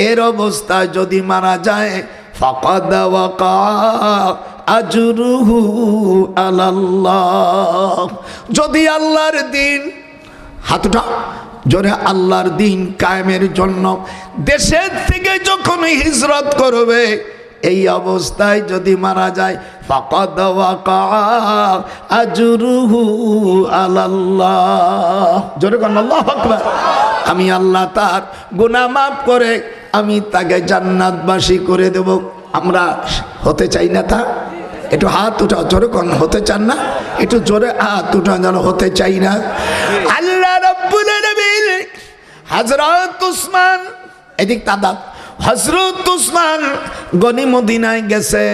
D: এর অবস্থায় যদি মারা যায়, ফাকাদ ওয়াকা আজরুহু আলাল্লাহ। যদি আল্লাহর দ্বীন, হাতটা জোরে, আল্লাহর দ্বীন কায়েমের জন্য দেশের থেকে যখন হিজরত করবে, এই অবস্থায় যদি মারা যায়, ফাকাদ ওয়াকা আজরুহু আলাল্লাহ। জোরে কোন আল্লাহু আকবার। আমি আল্লাহ তার গুনাহ মাফ করে আমি তাকে জান্নাতবাসী করে দেব। আমরা হতে চাই না তা? একটু হাত উঠাও, জোরে কোন হতে চান না? একটু জোরে হাত উঠাও, যেন হতে চাই না। আল্লাহ রাব্বুল আলামিন হযরত উসমান, এদিক দাদা, হযরত উসমান গনি মদিনায় গেছে,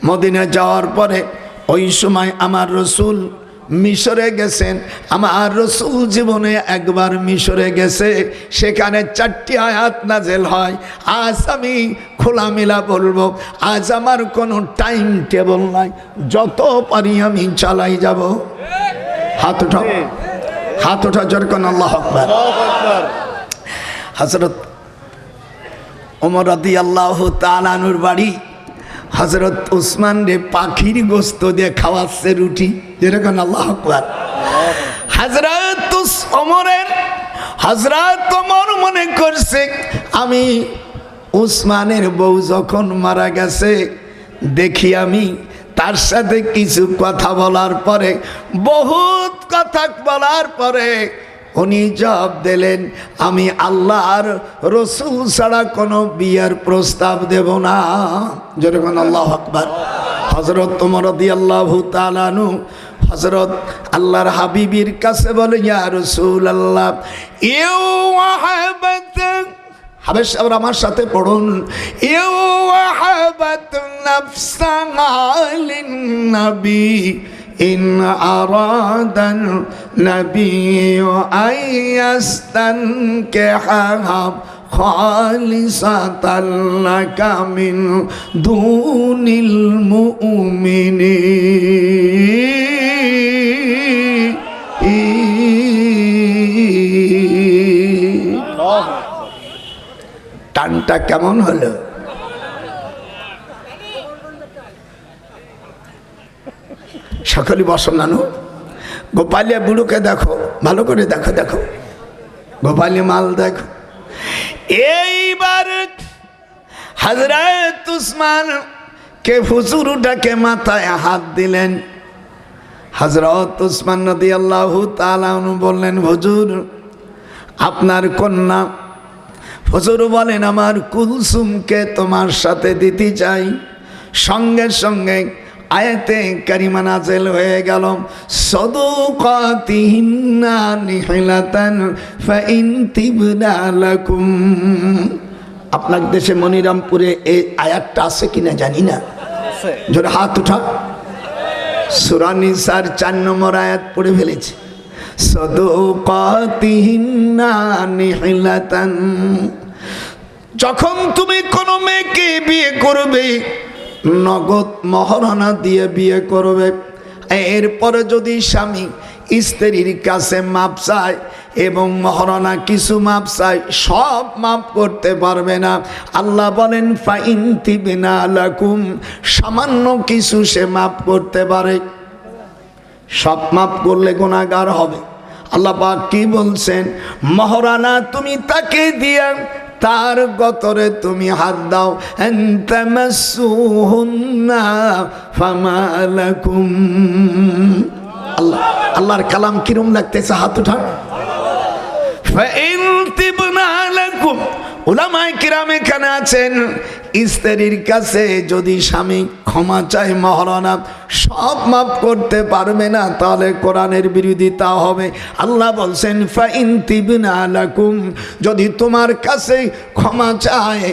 D: মদিনা যাওয়ার পরে ওই সময় আমার রসুল মিশরে গেছেন। আমার রসুল জীবনে একবার মিশরে গেছে, সেখানে 4টি আয়াত নাজেল হয়। আজ আমি খোলামেলা বলবো, আজ আমার কোনো টাইম টেবল নাই, যত পারি আমি চালাই যাব। হাত উঠাও, হাত উঠা যেরকম আল্লাহু আকবার। হযরত ওমর রাদিয়াল্লাহু তাআলা আনহুর বাড়ি হযরত উসমান রে পাখির গোস্ত দিয়ে খাওয়াচ্ছে রুটি, যেরকম আল্লাহু আকবার। হযরত ওমর মনে করছে আমি উসমানের বউ যখন মারা গেছে, দেখি আমি তার সাথে কিছু কথা বলার পরে, বহুত কথা বলার পরে উনি জবাব দিলেন, আমি আল্লাহর রসুল ছাড়া কোনো বিয়ের প্রস্তাব দেব না। যেরকম আল্লাহু আকবার। হযরত ওমর রাদিয়াল্লাহু তাআলা আনহু হযরত আল্লাহর হাবিবের কাছে বলে, ইয়া রাসূলুল্লাহ, হাবেশ সাহেব আমার সাথে পড়ুন, নবী ইন আরাদান নবী আইয়াস্তানকিহা খালিসাতান লাকা মিন দুনিল মুমিনিন। টানটা কেমন হলো? সকলে বসো নানু। গোপালিয়া বুড়োকে দেখো, ভালো করে দেখো, দেখো গোপালী মাল দেখো। এইবার হযরত উসমান কে হুজুরটাকে মাথায় হাত দিলেন। হযরত উসমান রাদিয়াল্লাহু তাআলা আনহু বললেন, হুজুর আপনার কন্যা। হুজুর বলেন, আমার কুলসুমকে তোমার সাথে দিতে চাই। সঙ্গে সঙ্গে আয়াতে কারিমা নাযিল হয়ে গেল, সাদাকাতিহিন্না নিহিলাতান ফাইন তিবনা লাকুম। আপনার দেশে মনিরামপুরে এই আয়াতটা আছে কিনা জানি না, জোরে হাত উঠা। সূরা নিসার 4 নম্বর আয়াত পড়ে ফেলেছে, সাদাকাতিহিন্না নিহিলাতান। যখন তুমি কোনো মেয়েকে বিয়ে করবে, নগদ মহারণা দিয়ে বিয়ে করবে। এরপরে যদি স্বামী স্ত্রীর কাছে মাপ চায় এবং মহারণা কিছু মাপ চায়, সব মাপ করতে পারবে না। আল্লাহ বলেন, ফাইন তিবনা লাকুম, সামান্য কিছু সে মাপ করতে পারে, সব মাপ করলে গুনাহগার হবে। আল্লাহ পাক কি বলছেন, মহারণা তুমি তাকে দিয়া তার গতরে তুমি হাত দাও, আনতামাসসুহুন্না ফামালাকুম। আল্লাহর কালাম কিরম লাগতেছে, হাত উঠান। ফাইন তিবনা লাকুম, উলামায়ে কিরাম এখানে আছেন, স্ত্রীর কাছে যদি স্বামী ক্ষমা চায় মহারণা, সব মাফ করতে পারবে না, তাহলে কোরআনের বিরোধিতা হবে। আল্লাহ বলছেন, ফাইন তিবনা লাকুম, যদি তোমার কাছে ক্ষমা চায়,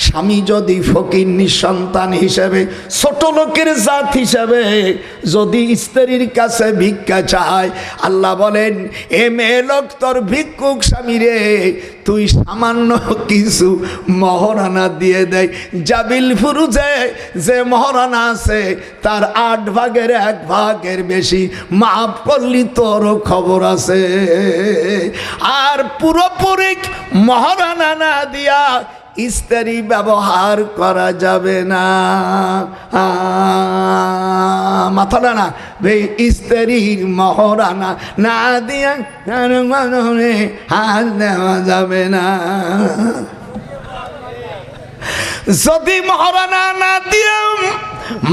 D: স্বামী যদি ফকির নিঃসন্তান হিসেবে, ছোট লোকের জাত হিসেবে যদি স্ত্রীর কাছে ভিক্ষা চায়, আল্লাহ বলেন, এ মেয়ে লোক তোর ভিক্ষুক স্বামী রে, তুই সামান্য কিছু মহারণা দিয়ে দেয়। জাবিল ফুরুজে যে মহারণা আছে তার 8 ভাগের 1 ভাগের বেশি মাফ করলি তোরও খবর আছে। আর পুরোপুরি মহারণা না দিয়া স্ত্রী ব্যবহার করা যাবে না। মাথাটা না, স্ত্রীর মহারণা না দিয়া হাত দেওয়া যাবে না। যদি মহারণা না দিয়া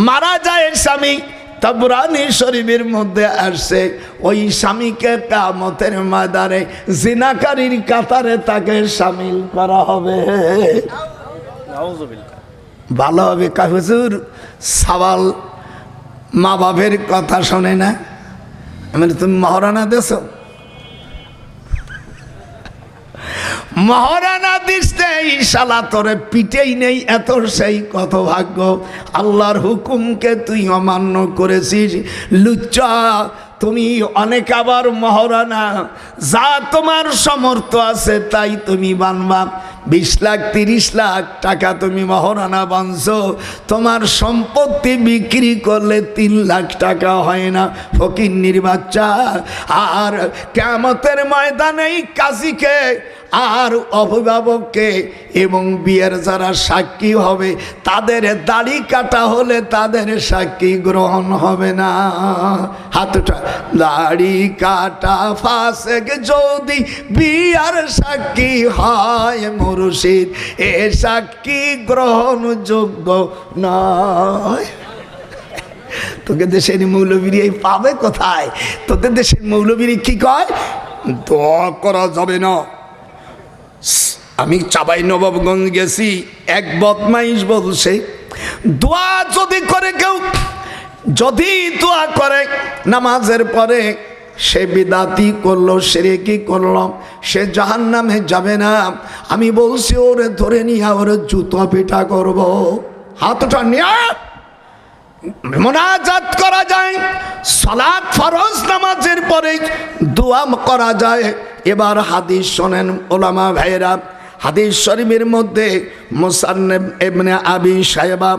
D: মারা যায় স্বামী, তাবরানী শরীফের মধ্যে আসছে, ওই স্বামীকে কিয়ামতের ময়দানে জিনাকারীর কাতারে তাকে শামিল করা হবে। ভালো হবে কা হুজুর, সওয়াল মা বাপের কথা শোনে না। আমি তুমি মহারণা দেছো, মহারানা দিস নেই, শালা তোরে পিটেই নেই, এত সেই কত ভাগ্য। আল্লাহর হুকুমকে তুই অমান্য করেছিস, লুচ্চা। তুমি অনেক আবার মহারানা, যা তোমার সমর্থ আছে তাই তুমি বানবা। 20 লাখ 30 লাখ টাকা তুমি মহারানা বানছো, তোমার সম্পত্তি বিক্রি করলে 3 লাখ টাকা হয় না, ফকিন্নির বাচ্চা। আর কিয়ামতের ময়দানে কাজীকে আর অভিভাবককে এবং বিয়ের যারা সাক্ষী হবে তাদের দাড়ি কাটা হলে তাদের সাক্ষী গ্রহণ হবে না। হাতটা দাড়ি কাটা ফাসেক যদি বিয়ার সাক্ষী হয় মুর্শিদ, এ সাক্ষী গ্রহণযোগ্য নয়। তোকে দেশের মৌলবীর এই পাবে কোথায়? তোদের দেশের মৌলবীর কি কয়? দোয়া করা যাবে না। আমি চাবাই নবাবগঞ্জ গেছি, এক বদমাইশ বলছে দোয়া যদি করে কেউ, যদি দোয়া করে নামাজের পরে, সে বিদাতি করলো, শিরকি করলো, সে জাহান্নামে যাবে না। আমি বলছি ওরে ধরে নিয়ে ওরে জুতো পিটা করব। হাতটা নিয়ে মুনাজাত করা যায়, সালাত ফরজ নামাজের পরে দোয়া করা যায়। এবার হাদিস শোনেন ওলামা ভাইরা, হাদিস শরীফের মধ্যে মুসান্নেফ ইবনে আবি শায়বা,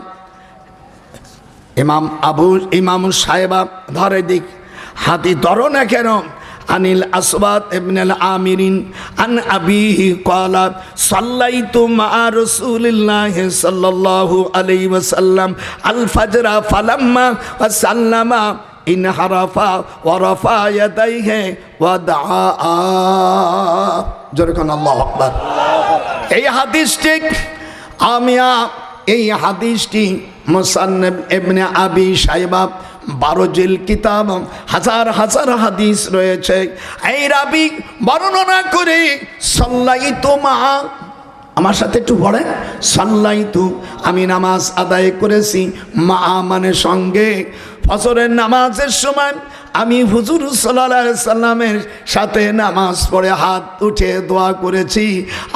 D: ইমাম শায়বা ধরে দিক, হাতি ধরো না কেন? আনিল আসওয়াদ ইবনে আল আমিরিন আন আবিহি ক্বালা সাল্লাইতু মা রাসূলিল্লাহি সাল্লাল্লাহু আলাইহি ওয়াসাল্লাম আল ফাজরা ফালাম্মা ওয়া সাল্লামা ইনহারাফা ওয়া রাফা ইয়াদাইহি ওয়া দাআ। জোরে কোন আল্লাহু আকবার। এই হাদিসটি এই হাদিসটি মুসান্নেফ ইবনে আবি শায়বা 12 জিল কিতাব, হাজার হাজার হাদিস রয়েছে। এই রাবি বর্ণনা করে সাল্লাইতু মা, আমার সাথে একটু পড়েন, সাল্লাইতু আমি নামাজ আদায় করেছি, মা মানে সঙ্গে। ফজরের নামাজের সময় আমি হুজুর সাল্লাল্লাহু আলাইহি সাল্লামের সাথে নামাজ পড়ে হাত উঠে দোয়া করেছি।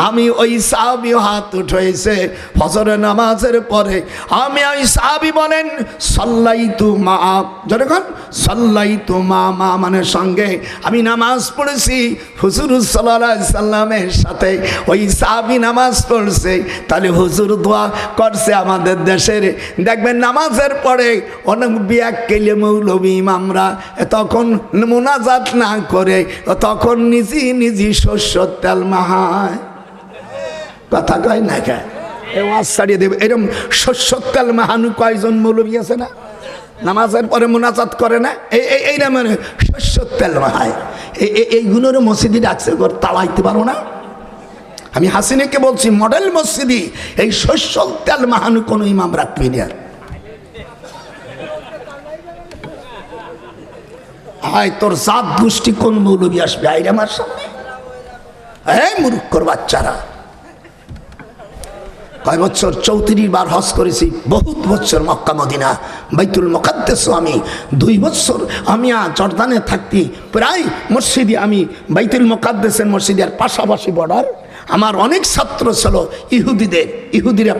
D: আমি ওই সাহাবী হাত উঠাইছে ফজরের নামাজের পরে, আমি ওই সাহাবী বলেন সাল্লাইতু মা, যখন সাল্লাইতু মা মানে সঙ্গে আমি নামাজ পড়েছি হুজুর সাল্লাল্লাহু আলাইহি সাল্লামের সাথে। ওই সাহাবী নামাজ পড়ছে, তাহলে হুজুর দোয়া করছে। আমাদের দেশের দেখবেন নামাজের পরে অনেক বিয়াক্কেলে মৌলবী ইমামরা তখন মুনাজাত না করে তখন নিজে শস্য তেল মাহায়, কথা কয় না কে ওয়াজ ছাড়িয়ে দেবে। এরকম শস্য তেল মাহানু কয়জন মৌলবী আছে না, নামাজের পরে মুনাজাত করে না, এই না মানে শস্য তেল মাহায়। এইগুলোর মসজিদে ডাকছে, তাড়াইতে পারো না। আমি হাসিনাকে বলছি মডেল মসজিদি এই শস্য তেল মাহানু কোনো ইমাম রাখবি না। হায় তোর জাত গোষ্ঠী কোন মৌলবী আসবে আইরে আমার সামনে? এই মূর্খর বাচ্চারা, কয় বছর 34 বার হজ করেছি, বহুত বছর মক্কা মদিনা বাইতুল মুকাদ্দাস। আমি 2 বছর আমি জর্দানে থাকতি, প্রায় মসজিদে আমি বাইতুল মুকাদ্দাসের মসজিদের পাশাপাশি বর্ডার। আমার অনেক ছাত্র ছিল ইহুদিরা